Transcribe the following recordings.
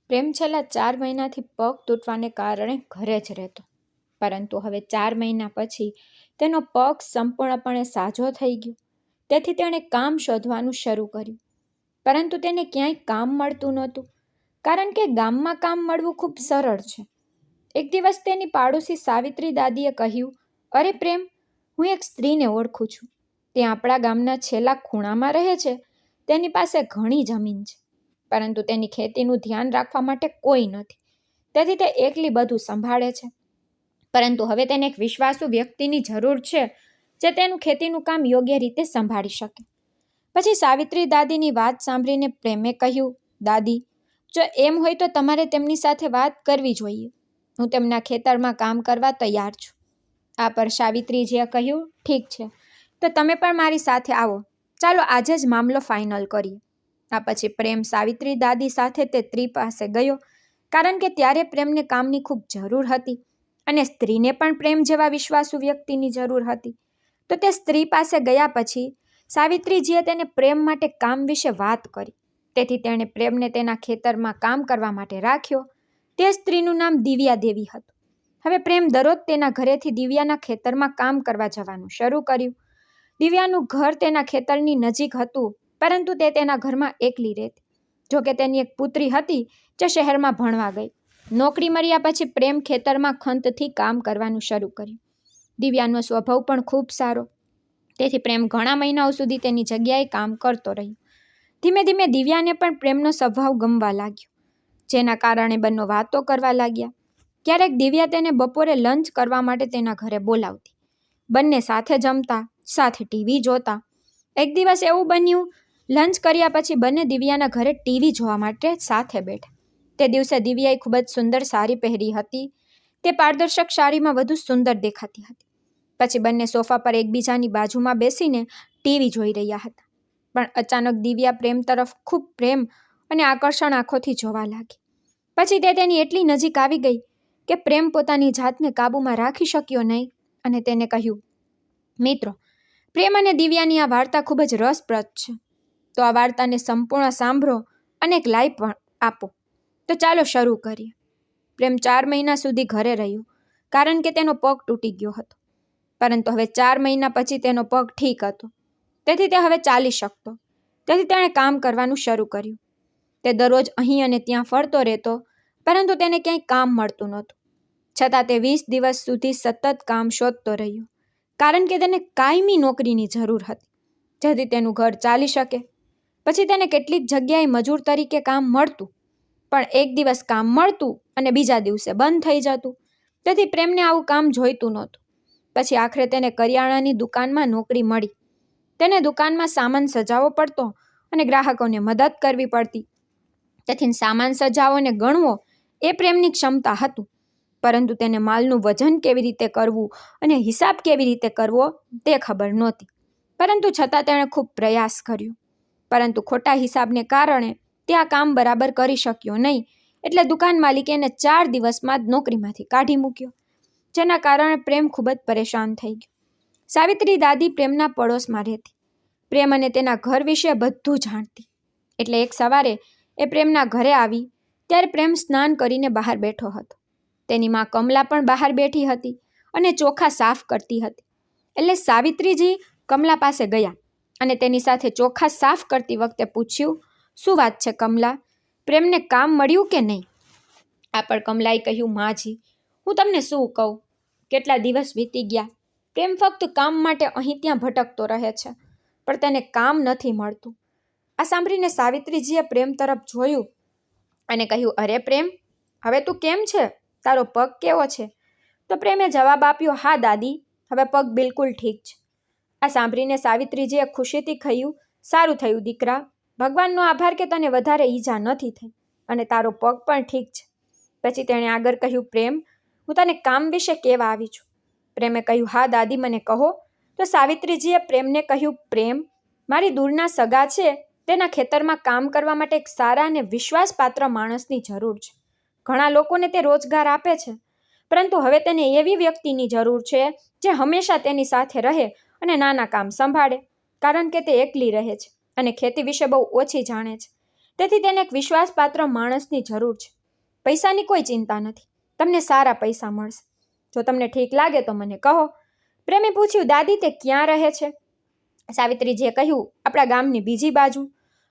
પ્રેમ છેલ્લા 4 મહિનાથી પગ તૂટવાને કારણે ઘરે જ રહેતો, પરંતુ હવે 4 મહિના પછી તેનો પગ સંપૂર્ણપણે સાજો થઈ ગયો. તેથી તેણે કામ શોધવાનું શરૂ કર્યું, પરંતુ તેને ક્યાંય કામ મળતું નહોતું, કારણ કે ગામમાં કામ મળવું ખૂબ સરળ છે. એક દિવસ તેની પાડોશી સાવિત્રી દાદીએ કહ્યું, અરે પ્રેમ, હું એક સ્ત્રીને ઓળખું છું. તે આપણા ગામના છેલ્લા ખૂણામાં રહે છે. તેની પાસે ઘણી જમીન છે, પરંતુ તેની ખેતીનું ધ્યાન રાખવા માટે કોઈ નથી. તેથી તે એકલી બધું સંભાળે છે. પરંતુ હવે તેને એક વિશ્વાસુ વ્યક્તિની જરૂર છે, જે તેનું ખેતીનું કામ યોગ્ય રીતે સંભાળી શકે. પછી સાવિત્રી દાદીની વાત સાંભળીને પ્રેમે કહ્યું, દાદી, જો એમ હોય તો તમારે તેમની સાથે વાત કરવી જોઈએ. હું તેમના ખેતરમાં કામ કરવા તૈયાર છું. આ પર સાવિત્રીજીએ કહ્યું, ઠીક છે, તો તમે પણ મારી સાથે આવો. ચાલો આજે જ મામલો ફાઇનલ કરીએ. આ પછી પ્રેમ સાવિત્રી દાદી સાથે તે સ્ત્રી પાસે ગયો, કારણ કે ત્યારે પ્રેમને કામની ખૂબ જરૂર હતી અને સ્ત્રીને પણ પ્રેમ જેવા વિશ્વાસુ વ્યક્તિની જરૂર હતી. તો તે સ્ત્રી પાસે ગયા પછી સાવિત્રીજીએ તેને પ્રેમ માટે કામ વિશે વાત કરી. તેથી તેણે પ્રેમને તેના ખેતરમાં કામ કરવા માટે રાખ્યો. તે સ્ત્રીનું નામ દિવ્યા દેવી હતું. હવે પ્રેમ દરરોજ તેના ઘરેથી દિવ્યાના ખેતરમાં કામ કરવા જવાનું શરૂ કર્યું. દિવ્યાનું ઘર તેના ખેતરની નજીક હતું, પરંતુ તે તેના ઘરમાં એકલી રહેતી. જોકે તેની એક પુત્રી હતી જે શહેરમાં ભણવા ગઈ. નોકરી મળ્યા પછી પ્રેમ ખેતરમાં ખંતથી કામ કરવાનું શરૂ કર્યું. દિવ્યાનો સ્વભાવ પણ ખૂબ સારો, તેથી પ્રેમ ઘણા મહિનાઓ સુધી તેની જગ્યાએ કામ કરતો રહ્યો. ધીમે ધીમે દિવ્યાને પણ પ્રેમનો સ્વભાવ ગમવા લાગ્યો, જેના કારણે બંને વાતો કરવા લાગ્યા. ક્યારેક દિવ્યા તેને બપોરે લંચ કરવા માટે તેના ઘરે બોલાવતી. બંને સાથે જમતા, સાથે ટીવી જોતા. એક દિવસ એવું બન્યું, લંચ કર્યા પછી બંને દિવ્યાના ઘરે ટીવી જોવા માટે સાથે બેઠા. તે દિવસે દિવ્યાએ ખૂબ જ સુંદર સાડી પહેરી હતી. તે પારદર્શક સાડીમાં વધુ સુંદર દેખાતી હતી. પછી બંને સોફા પર એકબીજાની બાજુમાં બેસીને ટીવી જોઈ રહ્યા હતા. પણ અચાનક દિવ્યા પ્રેમ તરફ ખૂબ પ્રેમ અને આકર્ષણ આંખોથી જોવા લાગી. પછી તે તેની એટલી નજીક આવી ગઈ કે પ્રેમ પોતાની જાતને કાબૂમાં રાખી શક્યો નહીં અને તેને કહ્યું, મિત્રો, પ્રેમ અને દિવ્યાની આ વાર્તા ખૂબ જ રસપ્રદ છે. તો આ વાર્તાને સંપૂર્ણ સાંભળો અને એક લાઈક પણ આપો. તો ચાલો શરૂ કરીએ. પ્રેમ 4 મહિના સુધી ઘરે રહ્યો, કારણ કે તેનો પગ તૂટી ગયો હતો. પરંતુ હવે 4 મહિના પછી તેનો પગ ઠીક હતો, તેથી તે હવે ચાલી શકતો. તેથી તેણે કામ કરવાનું શરૂ કર્યું. તે દરરોજ અહીં અને ત્યાં ફરતો રહેતો, પરંતુ તેને ક્યાંય કામ મળતું નહોતું. છતાં તે 20 દિવસ સુધી સતત કામ શોધતો રહ્યો, કારણ કે તેને કાયમી નોકરીની જરૂર હતી, જેથી તેનું ઘર ચાલી શકે. પછી તેને કેટલીક જગ્યાએ મજૂર તરીકે કામ મળતું, પણ એક દિવસ કામ મળતું અને બીજા દિવસે બંધ થઈ જતું. તેથી પ્રેમને આવું કામ જોઈતું નહોતું. પછી આખરે તેને કરિયાણાની દુકાનમાં નોકરી મળી. તેને દુકાનમાં સામાન સજાવવો પડતો અને ગ્રાહકોને મદદ કરવી પડતી. તેથી સામાન સજાવો અને ગણવો એ પ્રેમની ક્ષમતા હતું, પરંતુ તેને માલનું વજન કેવી રીતે કરવું અને હિસાબ કેવી રીતે કરવો તે ખબર નહોતી. પરંતુ છતાં તેણે ખૂબ પ્રયાસ કર્યો. પરંતુ ખોટા હિસાબને કારણે તે આ કામ બરાબર કરી શક્યો નહીં. એટલે દુકાન માલિકે એને 4 દિવસમાં જ નોકરીમાંથી કાઢી મૂક્યો, જેના કારણે પ્રેમ ખૂબ જ પરેશાન થઈ ગયો. સાવિત્રી દાદી પ્રેમના પડોશમાં રહેતી. પ્રેમ અને તેના ઘર વિશે બધું જાણતી. એટલે એક સવારે એ પ્રેમના ઘરે આવી ત્યારે પ્રેમ સ્નાન કરીને બહાર બેઠો હતો. તેની માં કમલા પણ બહાર બેઠી હતી અને ચોખા સાફ કરતી હતી. એટલે સાવિત્રીજી કમલા પાસે ગયા અને તેની સાથે ચોખા સાફ કરતી વખતે પૂછ્યું, શું વાત છે કમલા, પ્રેમને કામ મળ્યું કે નહીં? આ પર કમલાએ કહ્યું, માજી, હું તમને શું કહું, કેટલા દિવસ વીતી ગયા. પ્રેમ ફક્ત કામ માટે અહીં ત્યાં ભટકતો રહે છે, પણ તેને કામ નથી મળતું. આ સાંભળીને સાવિત્રીજીએ પ્રેમ તરફ જોયું અને કહ્યું, અરે પ્રેમ, હવે તું કેમ છે? તારો પગ કેવો છે? તો પ્રેમે જવાબ આપ્યો, હા દાદી, હવે પગ બિલકુલ ઠીક છે. આ સાંભળીને સાવિત્રીજીએ ખુશીથી કહ્યું, સારું થયું દીકરા, ભગવાનનો આભાર કે તને વધારે ઈજા નથી થઈ અને તારો પગ પણ ઠીક છે. પછી તેણે આગળ કહ્યું, પ્રેમ, હું તને કામ વિશે કહેવા આવી છું. પ્રેમે કહ્યું, હા દાદી, મને કહો. તો સાવિત્રીજીએ પ્રેમને કહ્યું, પ્રેમ, મારી દૂરના સગા છે, તેના ખેતરમાં કામ કરવા માટે એક સારા અને વિશ્વાસપાત્ર માણસની જરૂર છે. ઘણા લોકોને તે રોજગાર આપે છે, પરંતુ હવે તેને એવી વ્યક્તિની જરૂર છે જે હંમેશા તેની સાથે રહે અને નાના કામ સંભાળે, કારણ કે તે એકલી રહે છે અને ખેતી વિશે બહુ ઓછી જાણે છે. તેથી તેને એક વિશ્વાસપાત્ર માણસની જરૂર છે. પૈસાની કોઈ ચિંતા નથી, તમને સારા પૈસા મળશે. જો તમને ઠીક લાગે તો મને કહો. પ્રેમે પૂછ્યું, દાદી તે ક્યાં રહે છે? સાવિત્રીજીએ કહ્યું, આપણા ગામની બીજી બાજુ.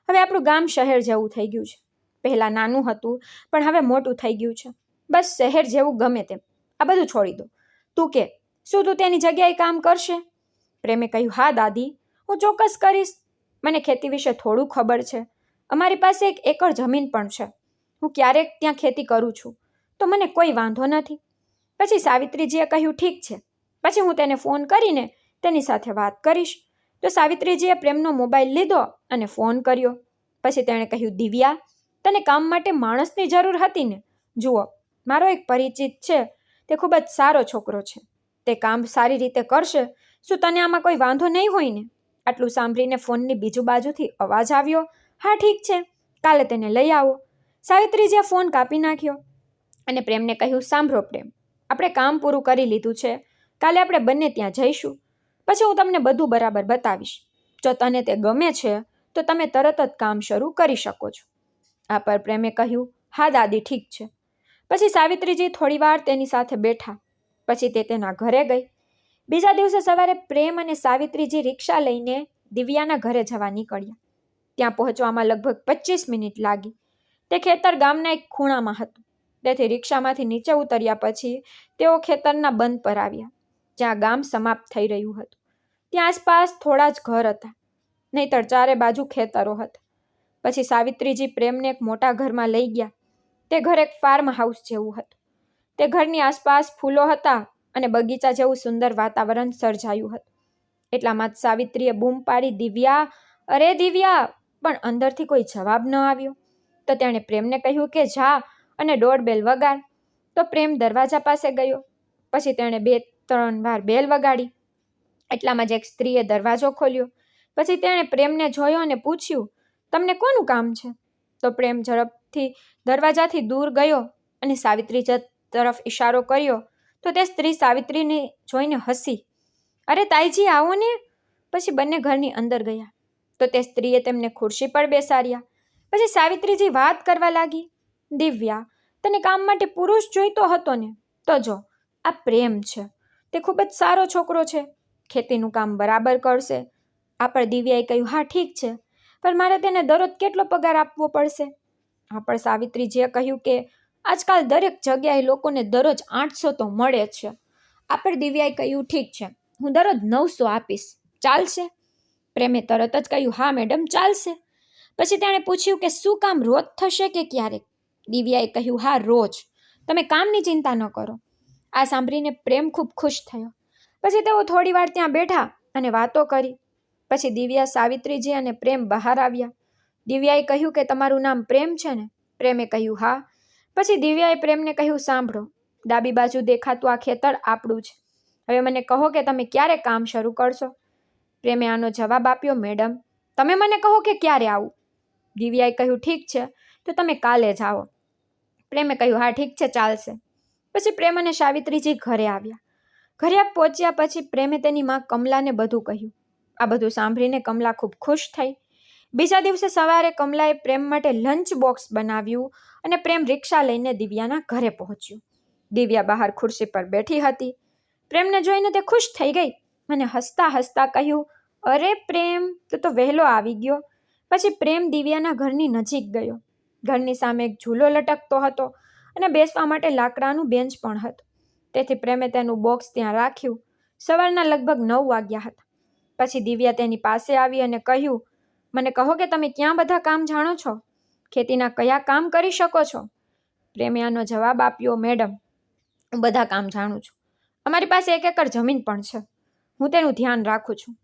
હવે આપણું ગામ શહેર જેવું થઈ ગયું છે. પહેલાં નાનું હતું પણ હવે મોટું થઈ ગયું છે. બસ શહેર જેવું ગમે તેમ. આ બધું છોડી દો. તું કે, શું તું તેની જગ્યાએ કામ કરશે? પ્રેમે કહ્યું, હા દાદી, હું ચોક્કસ કરીશ. મને ખેતી વિશે થોડું ખબર છે. અમારી પાસે 1 એકર જમીન પણ છે. હું ક્યારેક ત્યાં ખેતી કરું છું, તો મને કોઈ વાંધો નથી. પછી સાવિત્રીજીએ કહ્યું, ઠીક છે, પછી હું તેને ફોન કરીને તેની સાથે વાત કરીશ. તો સાવિત્રીજીએ પ્રેમનો મોબાઈલ લીધો અને ફોન કર્યો. પછી તેણે કહ્યું, દિવ્યા, તને કામ માટે માણસની જરૂર હતી ને? જુઓ, મારો એક પરિચિત છે, તે ખૂબ જ સારો છોકરો છે. તે કામ સારી રીતે કરશે. શું તને આમાં કોઈ વાંધો નહીં હોય ને? આટલું સાંભળીને ફોનની બીજુ બાજુથી અવાજ આવ્યો, હા ઠીક છે, કાલે તેને લઈ આવો. સાવિત્રીજીએ ફોન કાપી નાખ્યો અને પ્રેમને કહ્યું, સાંભળો પ્રેમ, આપણે કામ પૂરું કરી લીધું છે. કાલે આપણે બંને ત્યાં જઈશું. પછી હું તમને બધું બરાબર બતાવીશ. જો તને તે ગમે છે તો તમે તરત જ કામ શરૂ કરી શકો છો. આ પર પ્રેમે કહ્યું, હા દાદી, ઠીક છે. પછી સાવિત્રીજી થોડીવાર તેની સાથે બેઠા. પછી તે તેના ઘરે ગઈ. બીજા દિવસે સવારે પ્રેમ અને સાવિત્રીજી રિક્ષા લઈને દિવ્યાના ઘરે જવા નીકળ્યા. ત્યાં પહોંચવામાં લગભગ 25 મિનિટ લાગી. તે ખેતર ગામના એક ખૂણામાં હતું. તેથી રિક્ષામાંથી નીચે ઉતર્યા પછી તેઓ ખેતરના બંધ પર આવ્યા, જ્યાં ગામ સમાપ્ત થઈ રહ્યું હતું. ત્યાં આસપાસ થોડા જ ઘર હતા, નહીતર ચારે બાજુ ખેતરો હતા. પછી સાવિત્રીજી પ્રેમને એક મોટા ઘરમાં લઈ ગયા. તે ઘર એક ફાર્મ હાઉસ જેવું હતું. તે ઘરની આસપાસ ફૂલો હતા અને બગીચા જેવું સુંદર વાતાવરણ સર્જાયું હતું. એટલામાં જ સાવિત્રીએ બૂમ પાડી, દિવ્યા, અરે દિવ્યા! પણ અંદરથી કોઈ જવાબ ન આવ્યો. તો તેણે પ્રેમને કહ્યું કે જા અને ડોરબેલ વગાડ. તો પ્રેમ દરવાજા પાસે ગયો. પછી તેણે 2-3 વાર બેલ વગાડી. એટલામાં જ એક સ્ત્રીએ દરવાજો ખોલ્યો. પછી તેણે પ્રેમને જોયો અને પૂછ્યું, તમને કોનું કામ છે? તો પ્રેમ ઝડપથી દરવાજાથી દૂર ગયો અને સાવિત્રી તરફ ઇશારો કર્યો. તો તે સ્ત્રી સાવિત્રીને જોઈને હસી, અરે તાઈજી, આવો ને. પછી બંને ઘરની અંદર ગયા. તો તે સ્ત્રીએ તેમને ખુરશી પર બેસાડ્યા. પછી સાવિત્રીજી વાત કરવા લાગી, દિવ્યા, તને કામ માટે પુરુષ જોઈતો હતો ને? તો જો, આ પ્રેમ છે. તે ખૂબ જ સારો છોકરો છે. ખેતીનું કામ બરાબર કરશે. આ પર દિવ્યાએ કહ્યું, હા ઠીક છે, પણ મારે તેને દરરોજ કેટલો પગાર આપવો પડશે? આ પર સાવિત્રીજીએ કહ્યું કે આજકાલ દરેક જગ્યાએ લોકોને દરરોજ 800 તો મળે જ છે. આ પર દિવ્યાએ કહ્યું, ઠીક છે, હું દરરોજ 900 આપીશ, ચાલશે? પ્રેમે તરત જ કહ્યું, હા મેડમ, ચાલશે. પછી તેણે પૂછ્યું કે શું કામ રોજ થશે કે ક્યારેક? દિવ્યાએ કહ્યું, હા રોજ. તમે કામની ચિંતા ન કરો. આ સાંભળીને પ્રેમ ખૂબ ખુશ થયો. પછી તેઓ થોડી વાર ત્યાં બેઠા અને વાતો કરી. પછી દિવ્યા, સાવિત્રીજી અને પ્રેમ બહાર આવ્યા. દિવ્યાએ કહ્યું કે તમારું નામ પ્રેમ છે ને? પ્રેમે કહ્યું, હા. પછી દિવ્યાએ પ્રેમને કહ્યું, સાંભળો, ડાબી બાજુ દેખાતું આ ખેતર આપણું છે. હવે મને કહો કે તમે ક્યારે કામ શરૂ કરશો? પ્રેમે આનો જવાબ આપ્યો, મેડમ, તમે મને કહો કે ક્યારે આવું? દિવ્યાએ કહ્યું, ઠીક છે, તો તમે કાલે જ આવો. પ્રેમે કહ્યું, હા ઠીક છે, ચાલશે. પછી પ્રેમ અને સાવિત્રીજી ઘરે આવ્યા. ઘરે પહોંચ્યા પછી પ્રેમે તેની માં કમલાને બધું કહ્યું. આ બધું સાંભળીને કમલા ખૂબ ખુશ થઈ. બીજા દિવસે સવારે કમલાએ પ્રેમ માટે લંચ બોક્સ બનાવ્યું અને પ્રેમ રિક્ષા લઈને દિવ્યાના ઘરે પહોંચ્યું. દિવ્યા બહાર ખુરશી પર બેઠી હતી. પ્રેમને જોઈને તે ખુશ થઈ ગઈ અને હસતા હસતા કહ્યું, અરે પ્રેમ, તું તો વહેલો આવી ગયો. પછી પ્રેમ દિવ્યાના ઘરની નજીક ગયો. ઘરની સામે એક ઝૂલો લટકતો હતો અને બેસવા માટે લાકડાનું બેન્ચ પણ હતું. તેથી પ્રેમે તેનું બોક્સ ત્યાં રાખ્યું. સવારના લગભગ 9 વાગ્યા હતા. પછી દિવ્યા તેની પાસે આવી અને કહ્યું, મને કહો કે તમે ક્યાં બધા કામ જાણો છો? ખેતીના કયા કામ કરી શકો છો? પ્રેમે આનો જવાબ આપ્યો, મેડમ, હું બધા કામ જાણું છું. અમારી પાસે 1 એકર જમીન પણ છે. હું તેનું ધ્યાન રાખું છું.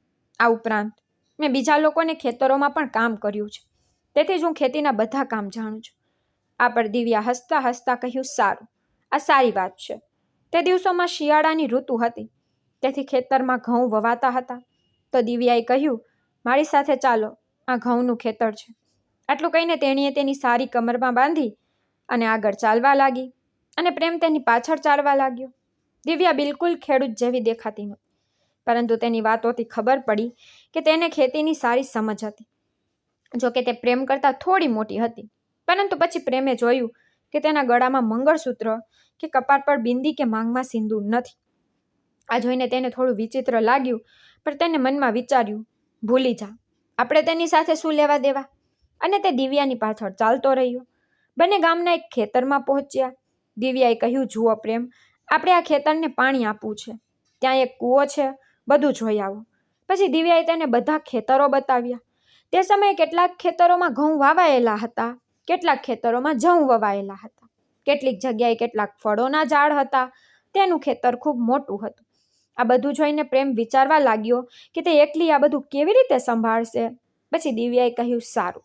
આ ઉપરાંત મેં બીજા લોકોને ખેતરોમાં પણ કામ કર્યું છે. તેથી જ હું ખેતીના બધા કામ જાણું છું. આ પર દિવ્યા હસતા હસતા કહ્યું, સારું, આ સારી વાત છે. તે દિવસોમાં શિયાળાની ઋતુ હતી, તેથી ખેતરમાં ઘઉં વવાતા હતા. તો દિવ્યાએ કહ્યું, મારી સાથે ચાલો, આ ઘઉંનું ખેતર છે. આટલું કહીને તેણીએ તેની સારી કમરમાં બાંધી અને આગળ ચાલવા લાગી અને પ્રેમ તેની પાછળ ચાલવા લાગ્યો. દિવ્યા બિલકુલ ખેડૂત જેવી દેખાતી નહોતી, પરંતુ તેની વાતોથી ખબર પડી કે તેને ખેતીની સારી સમજ હતી. જોકે તે પ્રેમ કરતાં થોડી મોટી હતી, પરંતુ પછી પ્રેમે જોયું કે તેના ગળામાં મંગળસૂત્ર કે કપાળ પર બિંદી કે માંગમાં સિંદૂર નથી. આ જોઈને તેને થોડું વિચિત્ર લાગ્યું, પણ તેને મનમાં વિચાર્યું, ભૂલી જા, આપણે તેની સાથે શું લેવા દેવા? અને તે દિવ્યાની પાછળ ચાલતો રહ્યો. બંને ગામના એક ખેતરમાં પહોંચ્યા. દિવ્યાએ કહ્યું, જુઓ પ્રેમ, આપણે આ ખેતરને પાણી આપવું છે. ત્યાં એક કૂવો છે, બધું જોઈ આવો. પછી દિવ્યાએ તેને બધા ખેતરો બતાવ્યા. તે સમયે કેટલાક ખેતરોમાં ઘઉં વાવાયેલા હતા, કેટલાક ખેતરોમાં જવ વવાયેલા હતા, કેટલીક જગ્યાએ કેટલાક ફળોના ઝાડ હતા. તેનું ખેતર ખૂબ મોટું હતું. આ બધું જોઈને પ્રેમ વિચારવા લાગ્યો કે તે એકલી આ બધું કેવી રીતે સંભાળશે. પછી દિવ્યાએ કહ્યું, સારું,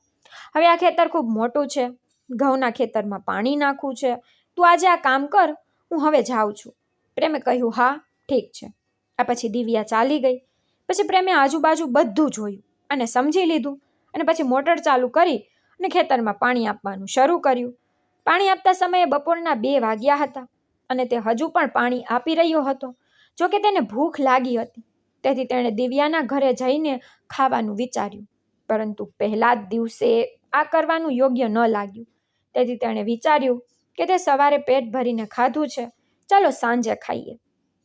હવે આ ખેતર ખૂબ મોટું છે, ઘઉંના ખેતરમાં પાણી નાખવું છે, તું આજે આ કામ કર, હું હવે જાઉં છું. પ્રેમે કહ્યું, હા ઠીક છે. આ પછી દિવ્યા ચાલી ગઈ. પછી પ્રેમે આજુબાજુ બધું જોયું અને સમજી લીધું, અને પછી મોટર ચાલુ કરી અને ખેતરમાં પાણી આપવાનું શરૂ કર્યું. પાણી આપતા સમયે બપોરના 2 વાગ્યા હતા અને તે હજુ પણ પાણી આપી રહ્યો હતો. જોકે તેને ભૂખ લાગી હતી, તેથી તેણે દિવ્યાના ઘરે જઈને ખાવાનું વિચાર્યું, પરંતુ પહેલા જ દિવસે આ કરવાનું યોગ્ય ન લાગ્યું. તેથી તેણે વિચાર્યું કે તે સવારે પેટ ભરીને ખાધું છે, ચાલો સાંજે ખાઈએ.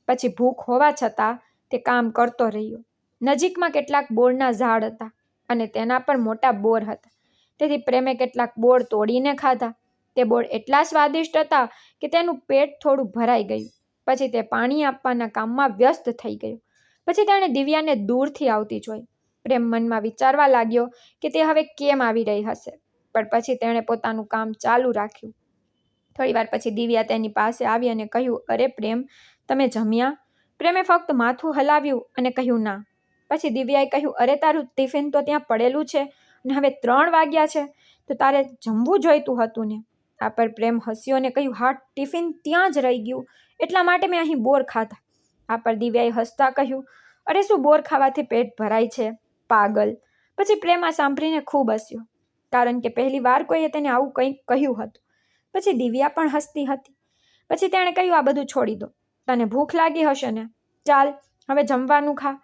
પછી ભૂખ હોવા છતાં તે કામ કરતો રહ્યો. નજીકમાં કેટલાક બોરના ઝાડ હતા અને તેના પર મોટા બોર હતા. તેથી પ્રેમે કેટલાક બોર તોડીને ખાધા. તે બોર એટલા સ્વાદિષ્ટ હતા કે તેનું પેટ થોડું ભરાઈ ગયું. પછી તે પાણી આપવાના કામમાં વ્યસ્ત થઈ ગયો. પછી તેણે દિવ્યાને દૂરથી આવતી જોઈ. પ્રેમ મનમાં વિચારવા લાગ્યો કે તે હવે કેમ આવી રહી હશે, પણ પછી તેણે પોતાનું કામ ચાલુ રાખ્યું. થોડી વાર પછી દિવ્યા તેની પાસે આવી અને કહ્યું, અરે પ્રેમ, તમે જમ્યા? પ્રેમે ફક્ત માથું હલાવ્યું અને કહ્યું, ના. પછી દિવ્યાએ કહ્યું, અરે તારું ટિફિન તો ત્યાં પડેલું છે અને હવે 3 વાગ્યા છે, તો તારે જમવું જોઈતું હતું ને. આ પર પ્રેમ હસ્યો અને કહ્યું, હા, ટિફિન ત્યાં જ રહી ગયું, એટલા માટે મેં અહીં બોર ખાધા. આ પર દિવ્યાએ હસતા કહ્યું, અરે શું બોર ખાવાથી પેટ ભરાય છે, પાગલ. પછી પ્રેમ આ સાંભળીને ખૂબ હસ્યો, કારણ કે પહેલી વાર કોઈએ તેને આવું કંઈક કહ્યું હતું. પછી દિવ્યા પણ હસતી હતી. પછી તેણે કહ્યું, આ બધું છોડી દો, તને ભૂખ લાગી હશે ને, ચાલ હવે જમવાનું ખા,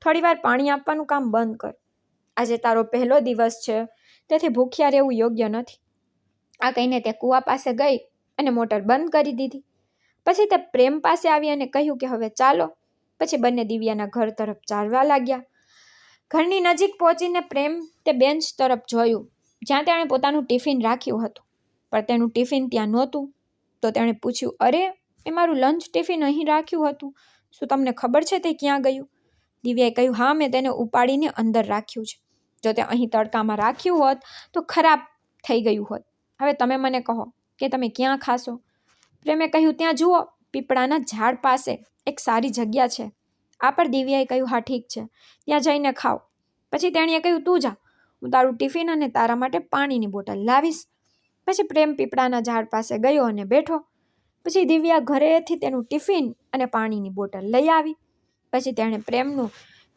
થોડી વાર પાણી આપવાનું કામ બંધ કર. આજે તારો પહેલો દિવસ છે, તેથી ભૂખ્યા રહેવું યોગ્ય નથી. આ કહીને તે કૂવા પાસે ગઈ અને મોટર બંધ કરી દીધી. પછી તે પ્રેમ પાસે આવી અને કહ્યું કે હવે ચાલો. પછી બંને દિવ્યાના ઘર તરફ ચાલવા લાગ્યા. ઘરની નજીક પહોંચીને પ્રેમ તે બેન્ચ તરફ જોયું જ્યાં તેણે પોતાનું ટિફિન રાખ્યું હતું, પણ તેનું ટિફિન ત્યાં નહોતું. તો તેણે પૂછ્યું, અરે, એ મારું લંચ ટિફિન અહીં રાખ્યું હતું, શું તમને ખબર છે તે ક્યાં ગયું? દિવ્યાએ કહ્યું, હા, મેં તેને ઉપાડીને અંદર રાખ્યું છે. જો તે અહીં તડકામાં રાખ્યું હોત તો ખરાબ થઈ ગયું હોત. હવે તમે મને કહો કે તમે ક્યાં ખાશો? પ્રેમે કહ્યું, ત્યાં જુઓ, પીપળાના ઝાડ પાસે એક સારી જગ્યા છે. આ પર દિવ્યાએ કહ્યું, હા ઠીક છે, ત્યાં જઈને ખાઓ. પછી તેણીએ કહ્યું, તું જા, હું તારું ટિફિન અને તારા માટે પાણીની બોટલ લાવીશ. પછી પ્રેમ પીપળાના ઝાડ પાસે ગયો અને બેઠો. પછી દિવ્યા ઘરેથી તેનું ટિફિન અને પાણીની બોટલ લઈ આવી. પછી તેણે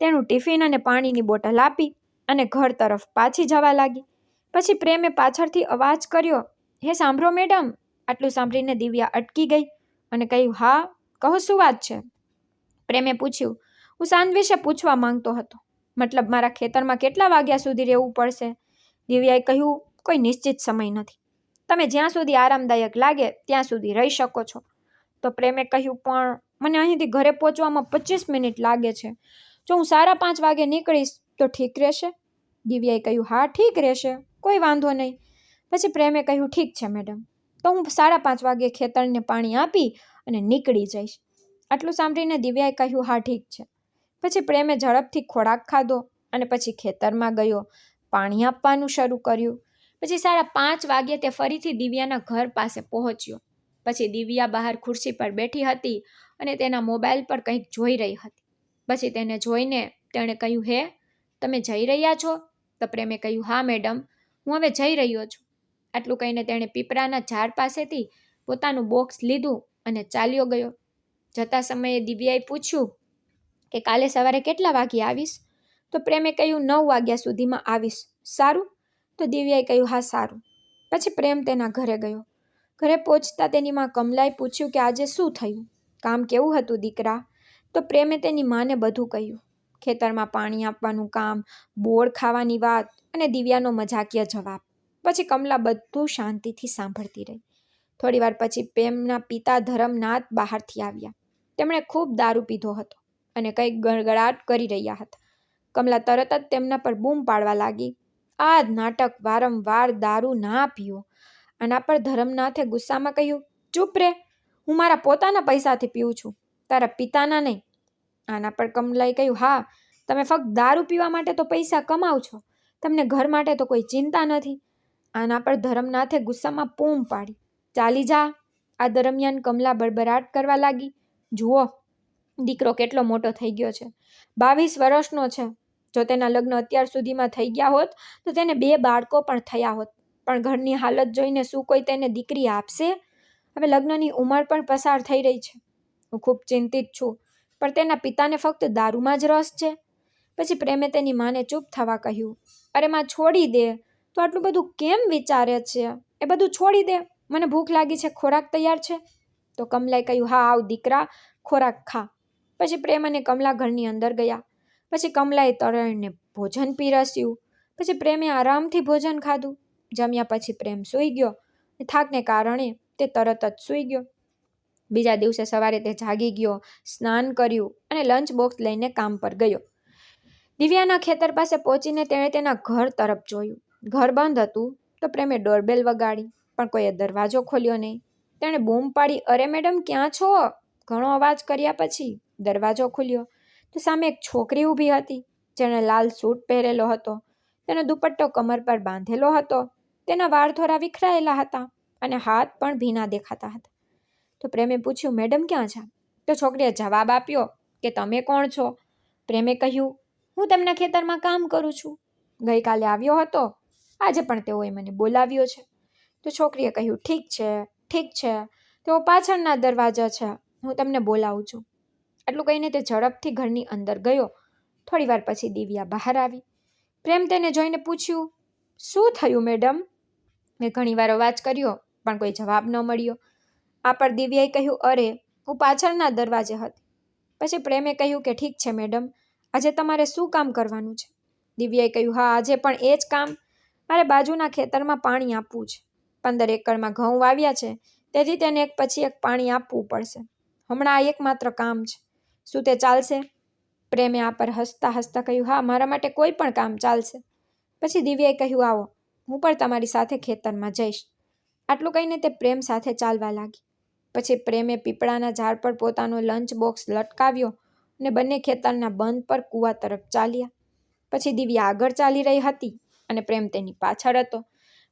તેનું ટિફિન અને પાણીની બોટલ આપી અને ઘર તરફ પાછી જવા લાગી. પછી પ્રેમે પાછળથી અવાજ કર્યો, હે સાંભળો મેડમ. આટલું સાંભળીને દિવ્યા અટકી ગઈ અને કહ્યું, હા કહો, શું વાત છે? પ્રેમે પૂછ્યું, હું સાંજ વિશે પૂછવા માંગતો હતો, મતલબ મારા ખેતરમાં કેટલા વાગ્યા સુધી રહેવું પડશે? દિવ્યાએ કહ્યું, કોઈ નિશ્ચિત સમય નથી, તમે જ્યાં સુધી આરામદાયક લાગે ત્યાં સુધી રહી શકો છો. તો પ્રેમે કહ્યું, પણ મને અહીંથી ઘરે પહોંચવામાં 25 મિનિટ લાગે છે, જો હું 5:30 વાગે નીકળીશ તો ઠીક રહેશે? દિવ્યાએ કહ્યું, હા ઠીક રહેશે, કોઈ વાંધો નહીં. પછી પ્રેમે કહ્યું, ઠીક છે મેડમ, તો હું 5:30 વાગે ખેતરને પાણી આપી અને નીકળી જઈશ. આટલું સાંભળીને દિવ્યાએ કહ્યું, હા ઠીક છે. પછી પ્રેમે ઝડપથી ખોરાક ખાધો અને પછી ખેતરમાં ગયો, પાણી આપવાનું શરૂ કર્યું. પછી 5:30 વાગ્યે તે ફરીથી દિવ્યાના ઘર પાસે પહોંચ્યો. પછી દિવ્યા બહાર ખુરશી પર બેઠી હતી અને તેના મોબાઈલ પર કંઈક જોઈ રહી હતી. પછી તેને જોઈને તેણે કહ્યું, હે, તમે જઈ રહ્યા છો? તો પ્રેમે કહ્યું, હા મેડમ, હું હવે જઈ રહ્યો છું. આટલું કહીને તેણે પીપળાના ઝાડ પાસેથી પોતાનું બોક્સ લીધું અને ચાલ્યો ગયો. જતા સમયે દિવ્યાએ પૂછ્યું કે કાલે સવારે કેટલા વાગ્યે આવીશ? તો પ્રેમે કહ્યું, 9 વાગ્યા સુધીમાં આવીશ, સારું? તો દિવ્યાએ કહ્યું, હા સારું. પછી પ્રેમ તેના ઘરે ગયો. ઘરે પહોંચતા તેની માં કમલાએ પૂછ્યું કે આજે શું થયું, કામ કેવું હતું દીકરા? તો પ્રેમે તેની માને બધું કહ્યું. ખેતરમાં પાણી આપવાનું કામ, બોર ખાવાની વાત અને દિવ્યાનો મજાકિયા જવાબ. પછી કમલા બધું શાંતિથી સાંભળતી રહી. થોડીવાર પછી પ્રેમના પિતા ધરમનાથ બહારથી આવ્યા. તેમણે ખૂબ દારૂ પીધો હતો અને કંઈક ગળગળાટ કરી રહ્યા હતા. કમલા તરત જ તેમના પર બૂમ પાડવા લાગી, આ જ નાટક, વારંવાર દારૂ ના પીઓ. આના પર ધરમનાથે ગુસ્સામાં કહ્યું, ચૂપ રે, હું મારા પોતાના પૈસાથી પીઉં છું, તારા પિતાના નહીં. આના પર કમલાએ કહ્યું, હા, તમે ફક્ત દારૂ પીવા માટે તો પૈસા કમાવ છો, તમને ઘર માટે તો કોઈ ચિંતા નથી. આના પર ધરમનાથે ગુસ્સામાં બૂમ પાડી, ચાલી જા. આ દરમિયાન કમલા બડબડાટ કરવા લાગી, જુઓ, દીકરો કેટલો મોટો થઈ ગયો છે, 22 વર્ષનો છે. જો તેના લગ્ન અત્યાર સુધીમાં થઈ ગયા હોત તો તેને 2 બાળકો પણ થયા હોત. પણ ઘરની હાલત જોઈને શું કોઈ તેને દીકરી આપશે? હવે લગ્નની ઉંમર પણ પસાર થઈ રહી છે. હું ખૂબ ચિંતિત છું, પણ તેના પિતાને ફક્ત દારૂમાં જ રસ છે. પછી પ્રેમે તેની માને ચૂપ થવા કહ્યું, અરે માં, છોડી દે, તો આટલું બધું કેમ વિચારે છે? એ બધું છોડી દે, મને ભૂખ લાગી છે, ખોરાક તૈયાર છે. તો કમલાએ કહ્યું, હા, આવ દીકરા, ખોરાક ખા. પછી પ્રેમ અને કમલા ઘરની અંદર ગયા. પછી કમલાએ તરણને ભોજન પીરસ્યું. પછી પ્રેમે આરામથી ભોજન ખાધું. જમ્યા પછી પ્રેમ સૂઈ ગયો. થાકને કારણે તે તરત જ સૂઈ ગયો. બીજા દિવસે સવારે તે જાગી ગયો, સ્નાન કર્યું અને લંચ બોક્સ લઈને કામ પર ગયો. દિવ્યાના ખેતર પાસે પહોંચીને તેણે તેના ઘર તરફ જોયું. ઘર બંધ હતું. તો પ્રેમે ડોરબેલ વગાડી, પણ કોઈએ દરવાજો ખોલ્યો નહીં. તેણે બૂમ પાડી, અરે મેડમ, ક્યાં છો? ઘણો અવાજ કર્યા પછી દરવાજો ખુલ્યો તો સામે એક છોકરી ઊભી હતી, જેણે લાલ સૂટ પહેરેલો હતો. તેનો દુપટ્ટો કમર પર બાંધેલો હતો. તેના વાળ થોડા વિખરાયેલા હતા અને હાથ પણ ભીના દેખાતા હતા. તો પ્રેમે પૂછ્યું, મેડમ ક્યાં છે? તો છોકરીએ જવાબ આપ્યો કે તમે કોણ છો? પ્રેમે કહ્યું, હું તેમના ખેતરમાં કામ કરું છું. ગઈકાલે આવ્યો હતો, આજે પણ તેઓએ મને બોલાવ્યો છે. તો છોકરીએ કહ્યું, ઠીક છે, ઠીક છે, તેઓ પાછળના દરવાજા છે, હું તમને બોલાવું છું. આટલું કહીને તે ઝડપથી ઘરની અંદર ગયો. થોડીવાર પછી દિવ્યા બહાર આવી. પ્રેમ તેને જોઈને પૂછ્યું, શું થયું મેડમ? મેં ઘણીવાર અવાજ કર્યો પણ કોઈ જવાબ ન મળ્યો. આ પર દિવ્યાએ કહ્યું, અરે, હું પાછળના દરવાજે હતી. પછી પ્રેમે કહ્યું કે ઠીક છે મેડમ, આજે તમારે શું કામ કરવાનું છે? દિવ્યાએ કહ્યું, હા, આજે પણ એ જ કામ. મારે બાજુના ખેતરમાં પાણી આપવું છે. 15 એકરમાં ઘઉં વાવ્યા છે, તેથી તેને એક પછી એક પાણી આપવું પડશે. હમણાં આ એકમાત્ર કામ છે. શું તે ચાલશે? પ્રેમે આ પર હસતા હસતા કહ્યું, હા, મારા માટે કોઈ પણ કામ ચાલશે. પછી દિવ્યાએ કહ્યું, આવો, હું પણ તમારી સાથે ખેતરમાં જઈશ. આટલું કહીને તે પ્રેમ સાથે ચાલવા લાગી. પછી પ્રેમે પીપળાના ઝાડ પર પોતાનો લંચ બોક્સ લટકાવ્યો અને બંને ખેતરના બંધ પર કૂવા તરફ ચાલ્યા. પછી દિવ્યા આગળ ચાલી રહી હતી અને પ્રેમ તેની પાછળ હતો.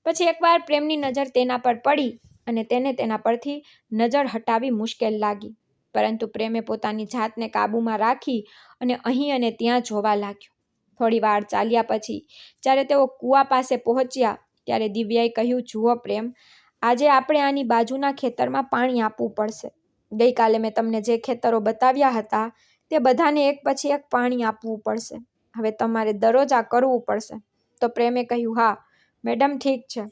પછી એકવાર પ્રેમની નજર તેના પર પડી અને તેને તેના પરથી નજર હટાવી મુશ્કેલ લાગી. પરંતુ પ્રેમે પોતાની જાતને કાબૂમાં રાખી અને અહીં અને ત્યાં જોવા લાગ્યો. થોડી વાર ચાલ્યા પછી જ્યારે તેઓ કૂવા પાસે પહોંચ્યા ત્યારે દિવ્યાએ કહ્યું, જુઓ પ્રેમ, આજે આપણે આની બાજુના ખેતરમાં પાણી આપવું પડશે. ગઈકાલે મેં તમને જે ખેતરો બતાવ્યા હતા તે બધાને એક પછી એક પાણી આપવું પડશે. હવે તમારે દરરોજ આ કરવું પડશે. તો પ્રેમે કહ્યું, હા મેડમ, ઠીક છે.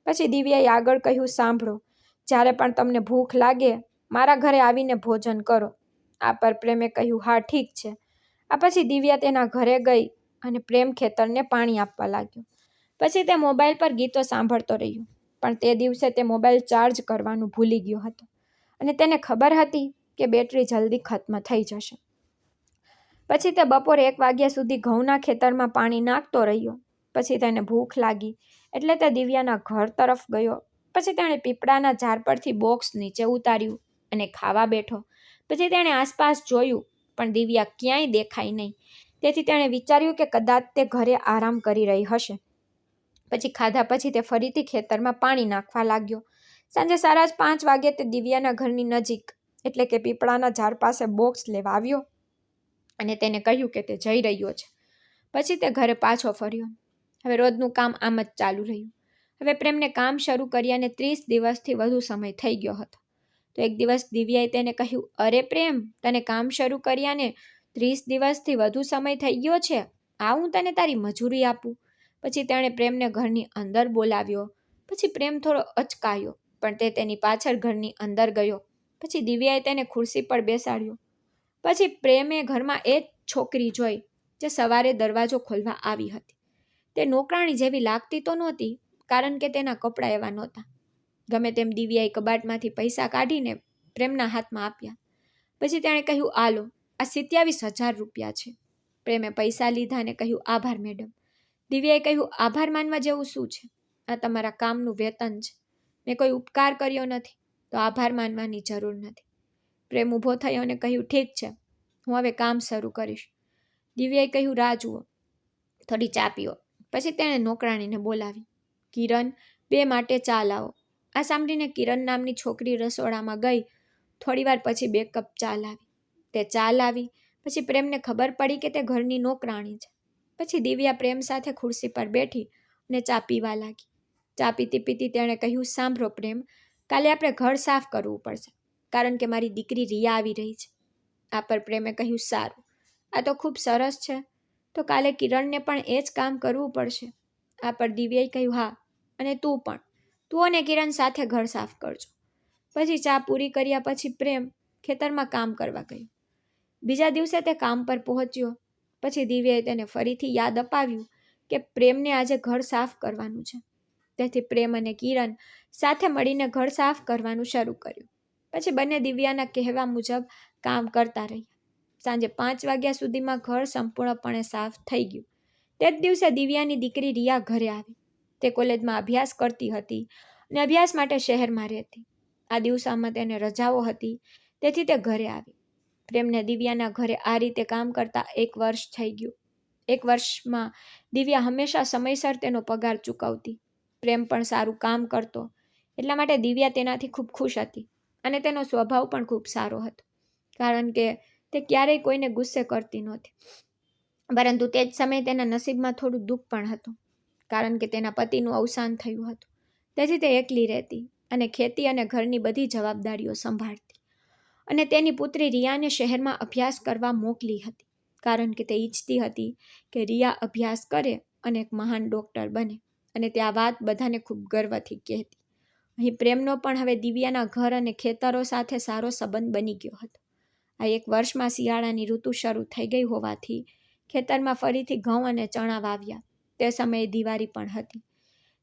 પછી દિવ્યાએ આગળ કહ્યું, સાંભળો, જ્યારે પણ તમને ભૂખ લાગે મારા ઘરે આવીને ભોજન કરો. આ પર પ્રેમે કહ્યું, હા ઠીક છે. આ પછી દિવ્યા તેના ઘરે ગઈ અને પ્રેમ ખેતરને પાણી આપવા લાગ્યો. પછી તે મોબાઈલ પર ગીતો સાંભળતો રહ્યો. પણ તે દિવસે તે મોબાઈલ ચાર્જ કરવાનું ભૂલી ગયો હતો અને તેને ખબર હતી કે બેટરી જલ્દી ખત્મ થઈ જશે. પછી તે બપોરે 1 વાગ્યા સુધી ઘઉંના ખેતરમાં પાણી નાખતો રહ્યો. પછી તેને ભૂખ લાગી એટલે તે દિવ્યાના ઘર તરફ ગયો. પછી તેણે પીપળાના ઝાડ પરથી બોક્સ નીચે ઉતાર્યું અને ખાવા બેઠો. પછી તેણે આસપાસ જોયું પણ દિવ્યા ક્યાંય દેખાઈ નહીં. તેથી તેણે વિચાર્યું કે કદાચ તે ઘરે આરામ કરી રહી હશે. પછી ખાધા પછી તે ફરીથી ખેતરમાં પાણી નાખવા લાગ્યો. સાંજે 5:30 વાગે તે દિવ્યાના ઘરની નજીક એટલે કે પીપળાના ઝાડ પાસે બોક્સ લેવા આવ્યો અને તેને કહ્યું કે તે જઈ રહ્યો છે. પછી તે ઘરે પાછો ફર્યો. હવે રોજનું કામ આમ જ ચાલુ રહ્યું. હવે પ્રેમને કામ શરૂ કર્યાને 30 દિવસથી વધુ સમય થઈ ગયો હતો. તો એક દિવસ દિવ્યાએ તેને કહ્યું, અરે પ્રેમ, તને કામ શરૂ કર્યાને 30 દિવસથી વધુ સમય થઈ ગયો છે. આ હું તને તારી મજૂરી આપું. પછી તેણે પ્રેમને ઘરની અંદર બોલાવ્યો. પછી પ્રેમ થોડો અચકાયો પણ તે તેની પાછળ ઘરની અંદર ગયો. પછી દિવ્યાએ તેને ખુરશી પર બેસાડ્યો. પછી પ્રેમે ઘરમાં એ જ છોકરી જોઈ જે સવારે દરવાજો ખોલવા આવી હતી. તે નોકરાણી જેવી લાગતી તો નહોતી, કારણ કે તેના કપડાં એવા નહોતા. ગમે તેમ દિવ્યાએ કબાટમાંથી પૈસા કાઢીને પ્રેમના હાથમાં આપ્યા. પછી તેણે કહ્યું, આલો, આ 27,000 રૂપિયા છે. પ્રેમે પૈસા લીધા અને કહ્યું, આભાર મેડમ. દિવ્યાએ કહ્યું, આભાર માનવા જેવું શું છે? આ તમારા કામનું વેતન છે. મેં કોઈ ઉપકાર કર્યો નથી, તો આભાર માનવાની જરૂર નથી. પ્રેમ ઊભો થયો અને કહ્યું, ઠીક છે, હું હવે કામ શરૂ કરીશ. દિવ્યાએ કહ્યું, રાહ જુઓ, થોડી ચા પીઓ. પછી તેણે નોકરાણીને બોલાવી. કિરણ, 2 માટે ચા લાવો. આ સાંભળીને કિરણ નામની છોકરી રસોડામાં ગઈ. થોડીવાર પછી 2 કપ ચા લાવી. તે ચા લાવી પછી પ્રેમને ખબર પડી કે તે ઘરની નોકરાણી છે. પછી દિવ્યા પ્રેમ સાથે ખુરશી પર બેઠી અને ચા પીવા લાગી. ચા પીતી પીતી તેણે કહ્યું, સાંભળો પ્રેમ, કાલે આપણે ઘર સાફ કરવું પડશે, કારણ કે મારી દીકરી રિયા આવી રહી છે. આ પર પ્રેમે કહ્યું, સારું, આ તો ખૂબ સરસ છે, તો કાલે કિરણને પણ એ જ કામ કરવું પડશે. આ પર દિવ્યાએ કહ્યું, હા, અને તું અને કિરણ સાથે ઘર સાફ કરજો. પછી ચા પૂરી કર્યા પછી પ્રેમ ખેતરમાં કામ કરવા ગયો. બીજા દિવસે તે કામ પર પહોંચ્યો. પછી દિવ્યાએ તેને ફરીથી યાદ અપાવ્યું કે પ્રેમને આજે ઘર સાફ કરવાનું છે. તેથી પ્રેમ અને કિરણ સાથે મળીને ઘર સાફ કરવાનું શરૂ કર્યું. પછી બંને દિવ્યાના કહેવા મુજબ કામ કરતા રહ્યા. સાંજે 5 વાગ્યા સુધીમાં ઘર સંપૂર્ણપણે સાફ થઈ ગયું. તે જ દિવસે દિવ્યાની દીકરી રિયા ઘરે આવી. તે કોલેજમાં અભ્યાસ કરતી હતી અને અભ્યાસ માટે શહેરમાં રહેતી. આ દિવસોમાં તેને રજાઓ હતી, તેથી તે ઘરે આવી. પ્રેમને દિવ્યાના ઘરે આ રીતે કામ કરતા 1 વર્ષ થઈ ગયું. 1 વર્ષમાં દિવ્યા હંમેશા સમયસર તેનો પગાર ચૂકવતી. પ્રેમ પણ સારું કામ કરતો, એટલા માટે દિવ્યા તેનાથી ખૂબ ખુશ હતી અને તેનો સ્વભાવ પણ ખૂબ સારો હતો, કારણ કે તે ક્યારેય કોઈને ગુસ્સે કરતી નહોતી. પરંતુ તે જ સમયે તેના નસીબમાં થોડું દુઃખ પણ હતું, કારણ કે તેના પતિનું અવસાન થયું હતું. તેથી તે એકલી રહેતી અને ખેતી અને ઘરની બધી જવાબદારીઓ સંભાળતી. અને તેની પુત્રી રિયાને શહેરમાં અભ્યાસ કરવા મોકલી હતી, કારણ કે તે ઈચ્છતી હતી કે રિયા અભ્યાસ કરે અને એક મહાન ડૉક્ટર બને. અને તે આ વાત બધાને ખૂબ ગર્વથી કહેતી. અહીં પ્રેમનો પણ હવે દિવ્યાના ઘર અને ખેતરો સાથે સારો સંબંધ બની ગયો હતો. આ 1 વર્ષમાં શિયાળાની ઋતુ શરૂ થઈ ગઈ હોવાથી ખેતરમાં ફરીથી ઘઉં અને ચણા વાવ્યા. તે સમયે દિવાળી પણ હતી,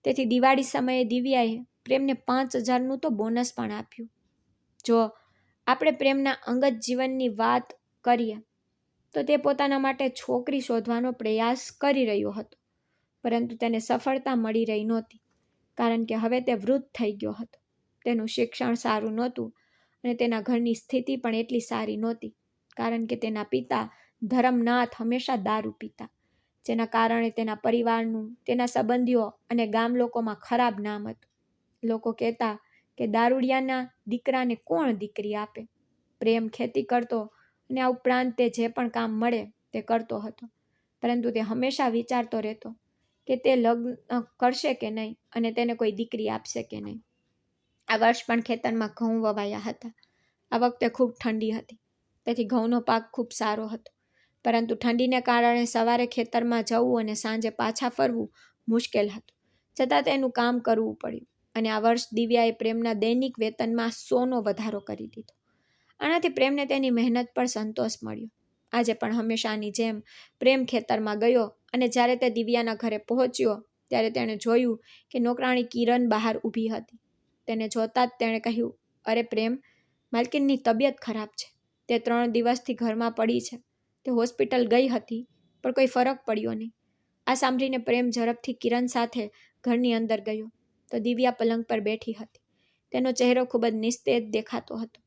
તેથી દિવાળી સમયે દિવ્યાએ પ્રેમને 5,000નું તો બોનસ પણ આપ્યું. જો આપણે પ્રેમના અંગત જીવનની વાત કરીએ તો તે પોતાના માટે છોકરી શોધવાનો પ્રયાસ કરી રહ્યો હતો, પરંતુ તેને સફળતા મળી રહી નહોતી, કારણ કે હવે તે વૃદ્ધ થઈ ગયો હતો. તેનું શિક્ષણ સારું નહોતું અને તેના ઘરની સ્થિતિ પણ એટલી સારી નહોતી, કારણ કે તેના પિતા ધરમનાથ હંમેશા દારૂ પીતા, જેના કારણે તેના પરિવારનું, તેના સંબંધીઓ અને ગામ લોકોમાં ખરાબ નામ હતું. લોકો કહેતા કે દારૂડિયાના દીકરાને કોણ દીકરી આપે. પ્રેમ ખેતી કરતો અને આ ઉપરાંત તે જે પણ કામ મળે તે કરતો હતો, પરંતુ તે હંમેશા વિચારતો રહેતો કે તે લગ્ન કરશે કે નહીં અને તેને કોઈ દીકરી આપશે કે નહીં. આ વર્ષ પણ ખેતરમાં ઘઉં વવાયા હતા. આ વખતે ખૂબ ઠંડી હતી, તેથી ઘઉંનો પાક ખૂબ સારો હતો, પરંતુ ઠંડીને કારણે સવારે ખેતરમાં જવું અને સાંજે પાછા ફરવું મુશ્કેલ હતું. છતાં તેનું કામ કરવું પડ્યું અને આ વર્ષ દિવ્યાએ પ્રેમના દૈનિક વેતનમાં 100નો વધારો કરી દીધો. આનાથી પ્રેમને તેની મહેનત પર સંતોષ મળ્યો. આજે પણ હંમેશાની જેમ પ્રેમ ખેતરમાં ગયો અને જ્યારે તે દિવ્યાના ઘરે પહોંચ્યો ત્યારે તેણે જોયું કે નોકરાણી કિરણ બહાર ઊભી હતી. તેને જોતાં જ તેણે કહ્યું, અરે પ્રેમ, માલકીનની તબિયત ખરાબ છે. તે 3 દિવસથી ઘરમાં પડી છે. તે હોસ્પિટલ ગઈ હતી, પણ કોઈ ફરક પડ્યો નહીં. આ સાંભળીને પ્રેમ ઝડપથી કિરણ સાથે ઘરની અંદર ગયો તો દિવ્યા પલંગ પર બેઠી હતી. તેનો ચહેરો ખૂબ જ નિસ્તેજ દેખાતો હતો.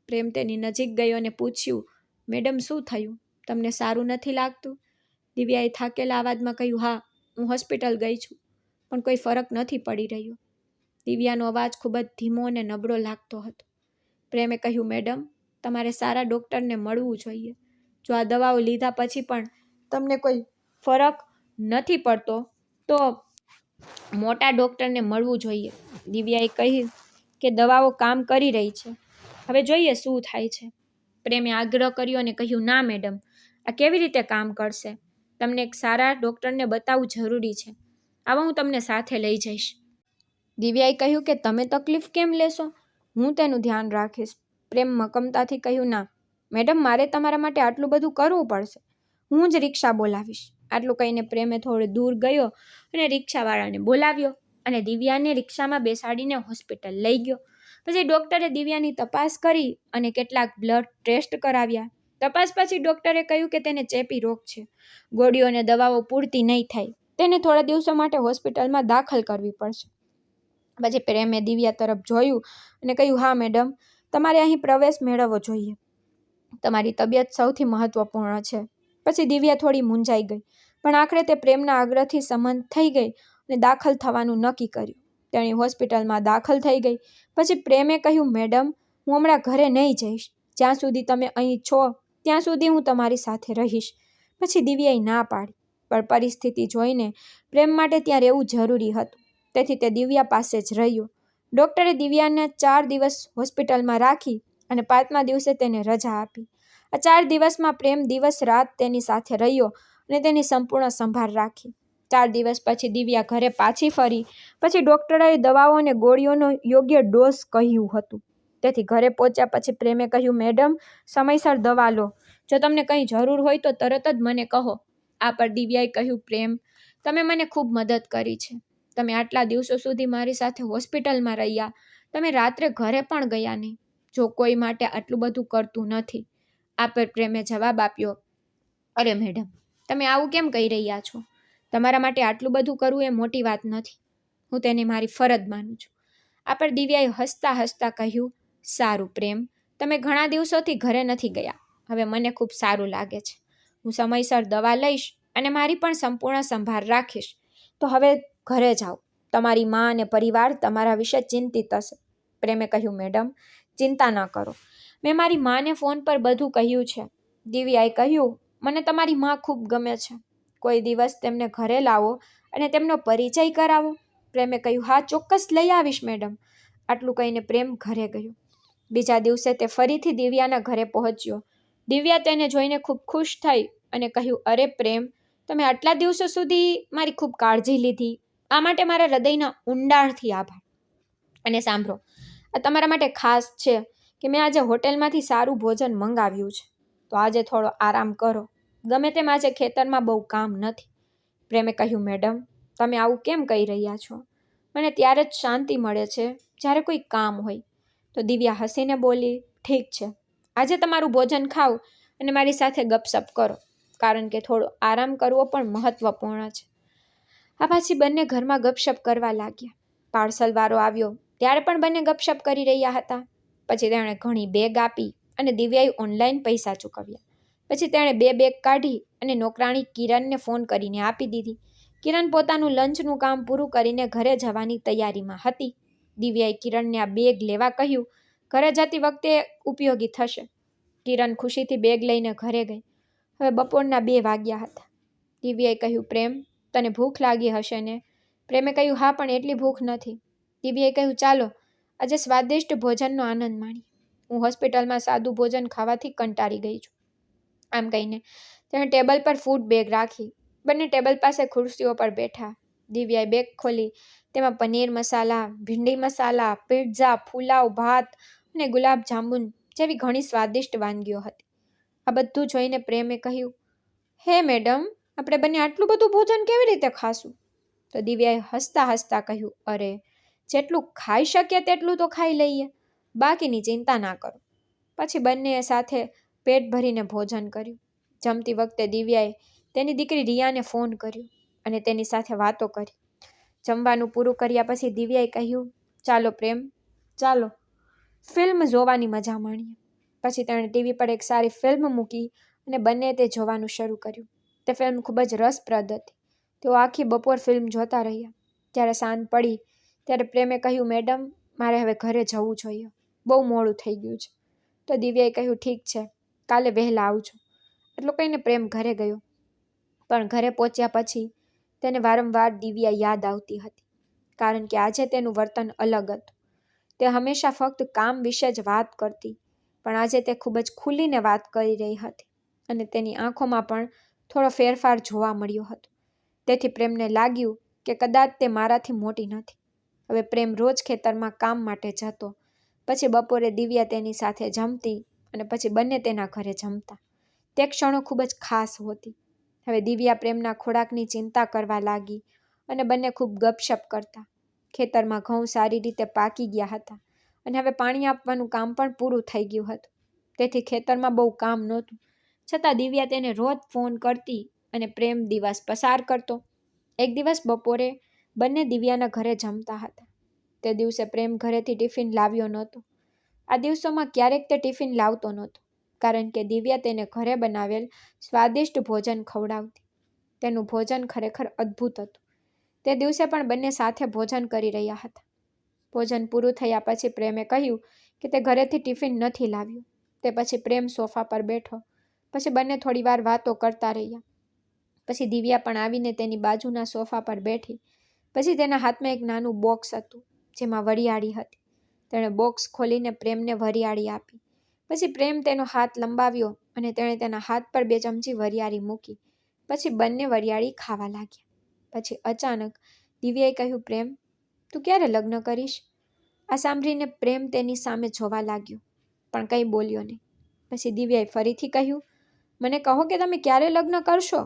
પ્રેમ તેની નજીક ગયો અને પૂછ્યું, મેડમ, શું થયું? તમને સારું નથી લાગતું? દિવ્યાએ થાકેલા અવાજમાં કહ્યું, હા, હું હોસ્પિટલ ગઈ છું, પણ કોઈ ફરક નથી પડી રહ્યો. દિવ્યાનો અવાજ ખૂબ જ ધીમો અને નબળો લાગતો હતો. પ્રેમે કહ્યું, મેડમ, તમારે સારા ડૉક્ટરને મળવું જોઈએ. જો આ દવાઓ લીધા પછી પણ તમને કોઈ ફરક નથી પડતો તો મોટા ડૉક્ટરને મળવું જોઈએ. દિવ્યાએ કહ્યું કે દવાઓ કામ કરી રહી છે, હવે જોઈએ શું થાય છે. પ્રેમે આગ્રહ કર્યો અને કહ્યું, ના મેડમ, આ કેવી રીતે કામ કરશે? તમને એક સારા ડૉક્ટરને બતાવવું જરૂરી છે. આવા હું તમને સાથે લઈ જઈશ. દિવ્યાએ કહ્યું કે તમે તકલીફ કેમ લેશો? હું તેનું ધ્યાન રાખીશ. પ્રેમ મક્કમતાથી કહ્યું, ના મેડમ, મારે તમારા માટે આટલું બધું કરવું પડશે. હું જ રિક્ષા બોલાવીશ. આટલું કહીને પ્રેમે થોડે દૂર ગયો અને રિક્ષાવાળાને બોલાવ્યો અને દિવ્યાને રિક્ષામાં બેસાડીને હોસ્પિટલ લઈ ગયો. પછી ડૉક્ટરે દિવ્યાની તપાસ કરી અને કેટલાક બ્લડ ટેસ્ટ કરાવ્યા. તપાસ પછી ડૉક્ટરે કહ્યું કે તેને ચેપી રોગ છે. ગોળીઓ અને દવાઓ પૂરતી નહીં થાય, તેને થોડા દિવસો માટે હોસ્પિટલમાં દાખલ કરવી પડશે. પછી પ્રેમે દિવ્યા તરફ જોયું અને કહ્યું, હા મેડમ, તમારે અહીં પ્રવેશ મેળવવો જોઈએ. તમારી તબિયત સૌથી મહત્વપૂર્ણ છે. પછી દિવ્યા થોડી મૂંઝાઈ ગઈ, પણ આખરે તે પ્રેમના આગ્રહથી સંમત થઈ ગઈ અને દાખલ થવાનું નક્કી કર્યું. તેણી હોસ્પિટલમાં દાખલ થઈ ગઈ. પછી પ્રેમે કહ્યું, મેડમ, હું હમણાં ઘરે નહીં જઈશ. જ્યાં સુધી તમે અહીં છો ત્યાં સુધી હું તમારી સાથે રહીશ. પછી દિવ્યાએ ના પાડી, પણ પરિસ્થિતિ જોઈને પ્રેમ માટે ત્યાં રહેવું જરૂરી હતું. તેથી તે દિવ્યા પાસે જ રહ્યો. ડૉક્ટરે દિવ્યાને 4 દિવસ હોસ્પિટલમાં રાખી અને 5મા દિવસે તેને રજા આપી. આ 4 દિવસમાં પ્રેમ દિવસ રાત તેની સાથે રહ્યો અને તેની સંપૂર્ણ સંભાળ રાખી. 4 દિવસ પછી દિવ્યા ઘરે પાછી ફરી. પછી ડૉક્ટરે દવાઓ અને ગોળીઓનો યોગ્ય ડોઝ કહ્યું હતું. તેથી ઘરે પહોંચ્યા પછી પ્રેમે કહ્યું, મેડમ, સમયસર દવા લો. જો તમને કંઈ જરૂર હોય તો તરત જ મને કહો. આ પર દિવ્યાએ કહ્યું, પ્રેમ, તમે મને ખૂબ મદદ કરી છે. તમે આટલા દિવસો સુધી મારી સાથે હોસ્પિટલમાં રહ્યા. તમે રાત્રે ઘરે પણ ગયા નહીં. જો કોઈ માટે આટલું બધું કરતું નથી. આ પર પ્રેમે જવાબ આપ્યો, અરે મેડમ, તમે આવું કેમ કહી રહ્યા છો? તમારા માટે આટલું બધું કરવું એ મોટી વાત નથી. હું તેને મારી ફરજ માનું છું. આ પર દિવ્યાએ હસતા હસતા કહ્યું, સારું પ્રેમ, તમે ઘણા દિવસોથી ઘરે નથી ગયા. હવે મને ખૂબ સારું લાગે છે. હું સમયસર દવા લઈશ અને મારી પણ સંપૂર્ણ સંભાળ રાખીશ. તો હવે ઘરે જાઓ. તમારી માં અને પરિવાર તમારા વિશે ચિંતિત હશે. પ્રેમે કહ્યું, મેડમ, ચિંતા ન કરો. મેં મારી માને ફોન પર બધું કહ્યું છે. દિવ્યાએ કહ્યું, મને તમારી માં ખૂબ ગમે છે. કોઈ દિવસ તેમને ઘરે લાવો અને તેમનો પરિચય કરાવો. પ્રેમે કહ્યું, હા, ચોક્કસ લઈ આવીશ મેડમ. આટલું કહીને પ્રેમ ઘરે ગયો. બીજા દિવસે તે ફરીથી દિવ્યાના ઘરે પહોંચ્યો. દિવ્યા તેને જોઈને ખૂબ ખુશ થઈ અને કહ્યું, અરે પ્રેમ, તમે આટલા દિવસો સુધી મારી ખૂબ કાળજી લીધી. આ માટે મારા હૃદયના ઊંડાણથી આભાર. અને સાંભળો, આ તમારા માટે ખાસ છે કે મેં આજે હોટેલમાંથી સારું ભોજન મંગાવ્યું છે. તો આજે થોડો આરામ કરો. ગમે તેમ આજે ખેતરમાં બહુ કામ નથી. પ્રેમે કહ્યું, મેડમ, તમે આવું કેમ કહી રહ્યા છો? મને ત્યારે જ શાંતિ મળે છે જ્યારે કોઈ કામ હોય. તો દિવ્યા હસીને બોલી, ઠીક છે, આજે તમારું ભોજન ખાઓ અને મારી સાથે ગપસપ કરો, કારણ કે થોડો આરામ કરવો પણ મહત્વપૂર્ણ છે. આ પછી બંને ઘરમાં ગપશપ કરવા લાગ્યા. પાર્સલવાળો આવ્યો ત્યારે પણ બંને ગપશપ કરી રહ્યા હતા. પછી તેણે ઘણી બેગ આપી અને દિવ્યાએ ઓનલાઈન પૈસા ચૂકવ્યા. પછી તેણે 2 બેગ કાઢી અને નોકરાણી કિરણને ફોન કરીને આપી દીધી. કિરણ પોતાનું લંચનું કામ પૂરું કરીને ઘરે જવાની તૈયારીમાં હતી. દિવ્યાએ કિરણને આ બેગ લેવા કહ્યું. ઘરે જતી વખતે ઉપયોગી થશે. કિરણ ખુશીથી બેગ લઈને ઘરે ગઈ. હવે બપોરના 2 વાગ્યા હતા. દિવ્યાએ કહ્યું, પ્રેમ, તને ભૂખ લાગી હશે ને? પ્રેમે કહ્યું, હા, પણ એટલી ભૂખ નથી. દિવ્યાએ કહ્યું, ચાલો આજે સ્વાદિષ્ટ ભોજનનો આનંદ માણીએ. હું હોસ્પિટલમાં સાદું ભોજન ખાવાથી કંટાળી ગઈ છું. આમ કહીને તેણે ટેબલ પર ફૂડ બેગ રાખી. બંને ટેબલ પાસે ખુરશીઓ પર બેઠા. દિવ્યાએ બેગ ખોલી. તેમાં પનીર મસાલા, ભીંડી મસાલા, પિઝા, પુલાવ, ભાત અને ગુલાબ જાંબુ જેવી ઘણી સ્વાદિષ્ટ વાનગીઓ હતી. આ બધું જોઈને પ્રેમે કહ્યું, હે મેડમ, આપણે બંને આટલું બધું ભોજન કેવી રીતે ખાશું? તો દિવ્યાએ હસતા હસતા કહ્યું, અરે, જેટલું ખાઈ શકીએ તેટલું તો ખાઈ લઈએ. બાકીની ચિંતા ના કરો. પછી બંનેએ સાથે પેટ ભરીને ભોજન કર્યું. જમતી વખતે દિવ્યાએ તેની દીકરી રિયાને ફોન કર્યો અને તેની સાથે વાતો કરી. જમવાનું પૂરું કર્યા પછી દિવ્યાએ કહ્યું, ચાલો પ્રેમ, ચાલો ફિલ્મ જોવાની મજા માણીએ. પછી તેણે ટીવી પર એક સારી ફિલ્મ મૂકી અને બંને તે જોવાનું શરૂ કર્યું. તે ફિલ્મ ખૂબ જ રસપ્રદ હતી. તેઓ આખી બપોર ફિલ્મ જોતા રહ્યા. જ્યારે સાંજ પડી ત્યારે પ્રેમે કહ્યું, મેડમ, મારે હવે ઘરે જવું જોઈએ. બહુ મોડું થઈ ગયું છે. તો દિવ્યાએ કહ્યું, ઠીક છે, કાલે વહેલા આવજો. એટલું કહીને પ્રેમ ઘરે ગયો. પણ ઘરે પહોંચ્યા પછી તેને વારંવાર દિવ્યા યાદ આવતી હતી, કારણ કે આજે તેનું વર્તન અલગ હતું. તે હંમેશા ફક્ત કામ વિશે જ વાત કરતી, પણ આજે તે ખૂબ જ ખુલીને વાત કરી રહી હતી અને તેની આંખોમાં પણ થોડો ફેરફાર જોવા મળ્યો હતો. તેથી પ્રેમને લાગ્યું કે કદાચ તે મારાથી મોટી નથી. હવે પ્રેમ રોજ ખેતરમાં કામ માટે જતો. પછી બપોરે દિવ્યા તેની સાથે જમતી અને પછી બંને તેના ઘરે જમતા. તે ક્ષણો ખૂબ જ ખાસ હોતી. હવે દિવ્યા પ્રેમના ખોરાકની ચિંતા કરવા લાગી અને બંને ખૂબ ગપશપ કરતા. ખેતરમાં ઘઉં સારી રીતે પાકી ગયા હતા અને હવે પાણી આપવાનું કામ પણ પૂરું થઈ ગયું હતું. તેથી ખેતરમાં બહુ કામ નહોતું. છતાં દિવ્યા તેને રોજ ફોન કરતી અને પ્રેમ દિવસ પસાર કરતો. એક દિવસ બપોરે બંને દિવ્યાના ઘરે જમતા હતા. તે દિવસે પ્રેમ ઘરેથી ટિફિન લાવ્યો નહોતો. આ દિવસોમાં ક્યારેક તે ટિફિન લાવતો નહોતો, કારણ કે દિવ્યા તેને ઘરે બનાવેલ સ્વાદિષ્ટ ભોજન ખવડાવતી. તેનું ભોજન ખરેખર અદ્ભુત હતું. તે દિવસે પણ બંને સાથે ભોજન કરી રહ્યા હતા. ભોજન પૂરું થયા પછી પ્રેમે કહ્યું કે તે ઘરેથી ટિફિન નથી લાવ્યું. તે પછી પ્રેમ સોફા પર બેઠો. પછી બંને થોડી વાર વાતો કરતા રહ્યા. પછી દિવ્યા પણ આવીને તેની બાજુના સોફા પર બેઠી. પછી તેના હાથમાં એક નાનું બોક્સ હતું, જેમાં વરિયાળી હતી. તેણે બોક્સ ખોલીને પ્રેમને વરિયાળી આપી. પછી પ્રેમ તેનો હાથ લંબાવ્યો અને તેણે તેના હાથ પર 2 ચમચી વરિયાળી મૂકી. પછી બંને વરિયાળી ખાવા લાગ્યા. પછી અચાનક દિવ્યાએ કહ્યું, પ્રેમ, તું ક્યારે લગ્ન કરીશ? આ સાંભળીને પ્રેમ તેની સામે જોવા લાગ્યો, પણ કંઈ બોલ્યો નહીં. પછી દિવ્યાએ ફરીથી કહ્યું, મને કહો કે તમે ક્યારે લગ્ન કરશો?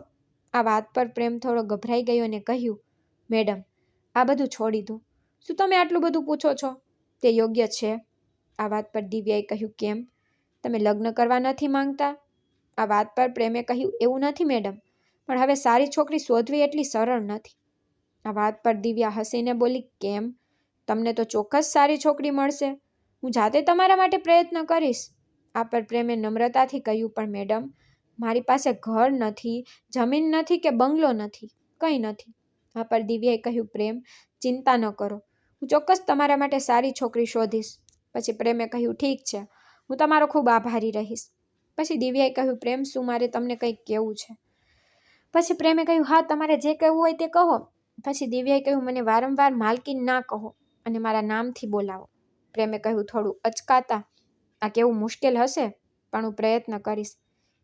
આ વાત પર પ્રેમ થોડો ગભરાઈ ગયો અને કહ્યું, મેડમ, આ બધું છોડી દો. શું તમે આટલું બધું પૂછો છો? તે યોગ્ય છે? આ વાત પર દિવ્યાએ કહ્યું, કેમ? તમે લગ્ન કરવા નથી માંગતા? આ વાત પર પ્રેમે કહ્યું, એવું નથી મેડમ, પણ હવે સારી છોકરી શોધવી એટલી સરળ નથી. આ વાત પર દિવ્યા હસીને બોલી, કેમ? તમને તો ચોક્કસ સારી છોકરી મળશે. હું જાતે તમારા માટે પ્રયત્ન કરીશ. આ પર પ્રેમે નમ્રતાથી કહ્યું, પણ મેડમ, મારી પાસે ઘર નથી, જમીન નથી કે બંગલો નથી, કંઈ નથી. આ પર દિવ્યાએ કહ્યું, પ્રેમ, ચિંતા ન કરો, હું ચોક્કસ તમારા માટે સારી છોકરી શોધીશ. પછી પ્રેમે કહ્યું, ઠીક છે, હું તમારો ખૂબ આભારી રહીશ. પછી દિવ્યાએ કહ્યું, પ્રેમ, શું મારે તમને કંઈક કહેવું છે? પછી પ્રેમે કહ્યું, હા, તમારે જે કહેવું હોય તે કહો. પછી દિવ્યાએ કહ્યું, મને વારંવાર માલકીન ના કહો અને મારા નામથી બોલાવો. પ્રેમે કહ્યું, થોડું અચકાતા, આ કેવું મુશ્કેલ હશે, પણ હું પ્રયત્ન કરીશ.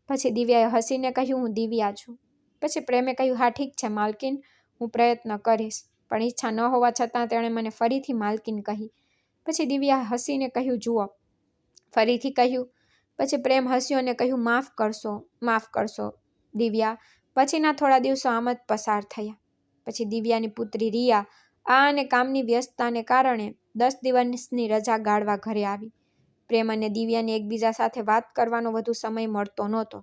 પછી દિવ્યાએ હસીને કહ્યું, હું દિવ્યા છું. પછી પ્રેમે કહ્યું, હા, ઠીક છે માલકીન, હું પ્રયત્ન કરીશ. પણ ઈચ્છા ન હોવા છતાં તેણે મને ફરીથી માલકીન કહી. પછી દિવ્યા હસીને કહ્યું, જુઓ, ફરીથી કહ્યું. પછી પ્રેમ હસ્યો અને કહ્યું, માફ કરશો દિવ્યા. પછીના થોડા દિવસો આમ જ પસાર થયા. પછી દિવ્યાની પુત્રી રિયા આ અને કામની વ્યસ્તતાને કારણે 10 દિવસની રજા ગાળવા ઘરે આવી. પ્રેમ અને દિવ્યાને એકબીજા સાથે વાત કરવાનો વધુ સમય મળતો નહોતો,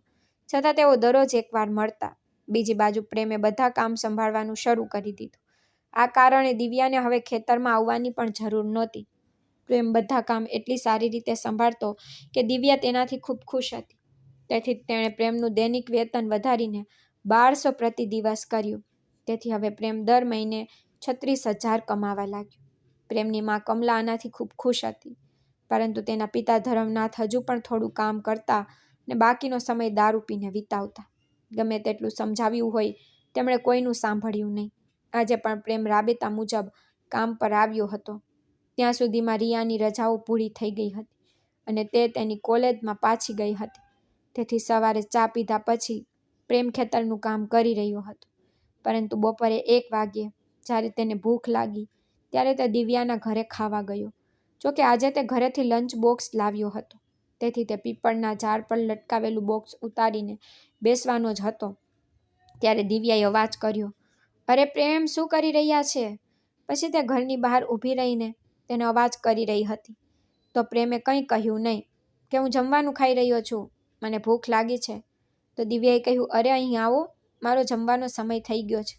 છતાં તેઓ દરરોજ એકવાર મળતા. બીજી બાજુ પ્રેમે બધા કામ સંભાળવાનું શરૂ કરી દીધું. આ કારણે દિવ્યાને હવે ખેતરમાં આવવાની પણ જરૂર નહોતી. પ્રેમ બધા કામ એટલી સારી રીતે સંભાળતો કે દિવ્યા તેનાથી ખૂબ ખુશ હતી. તેથી તેણે પ્રેમનું દૈનિક વેતન વધારીને 1200 પ્રતિ દિવસ કર્યું. તેથી હવે પ્રેમ દર મહિને 36,000 કમાવા લાગ્યો. પ્રેમની માં કમલા આનાથી ખૂબ ખુશ હતી, પરંતુ તેના પિતા ધરમનાથ હજુ પણ થોડું કામ કરતા અને બાકીનો સમય દારૂ પીને વિતાવતા. ગમે તેટલું સમજાવ્યું હોય, તેમણે કોઈનું સાંભળ્યું નહીં. આજે પણ પ્રેમ રાબેતા મુજબ કામ પર આવ્યો હતો. ત્યાં સુધીમાં રિયાની રજાઓ પૂરી થઈ ગઈ હતી અને તે તેની કોલેજમાં પાછી ગઈ હતી. તેથી સવારે ચા પીધા પછી પ્રેમ ખેતરનું કામ કરી રહ્યો હતો. પરંતુ બપોરે 1 વાગ્યે જ્યારે તેને ભૂખ લાગી, ત્યારે તે દિવ્યાના ઘરે ખાવા ગયો. જોકે આજે તે ઘરેથી લંચ બોક્સ લાવ્યો હતો, તેથી તે પીપળના ઝાડ પર લટકાવેલું બોક્સ ઉતારીને બેસવાનો જ હતો. ત્યારે દિવ્યાએ અવાજ કર્યો, અરે પ્રેમ, શું કરી રહ્યા છે? પછી તે ઘરની બહાર ઊભી રહીને તેને અવાજ કરી રહી હતી. તો પ્રેમે કંઈ કહ્યું નહીં કે હું જમવાનું ખાઈ રહ્યો છું, મને ભૂખ લાગી છે. તો દિવ્યાએ કહ્યું, અરે અહીં આવો, મારો જમવાનો સમય થઈ ગયો છે,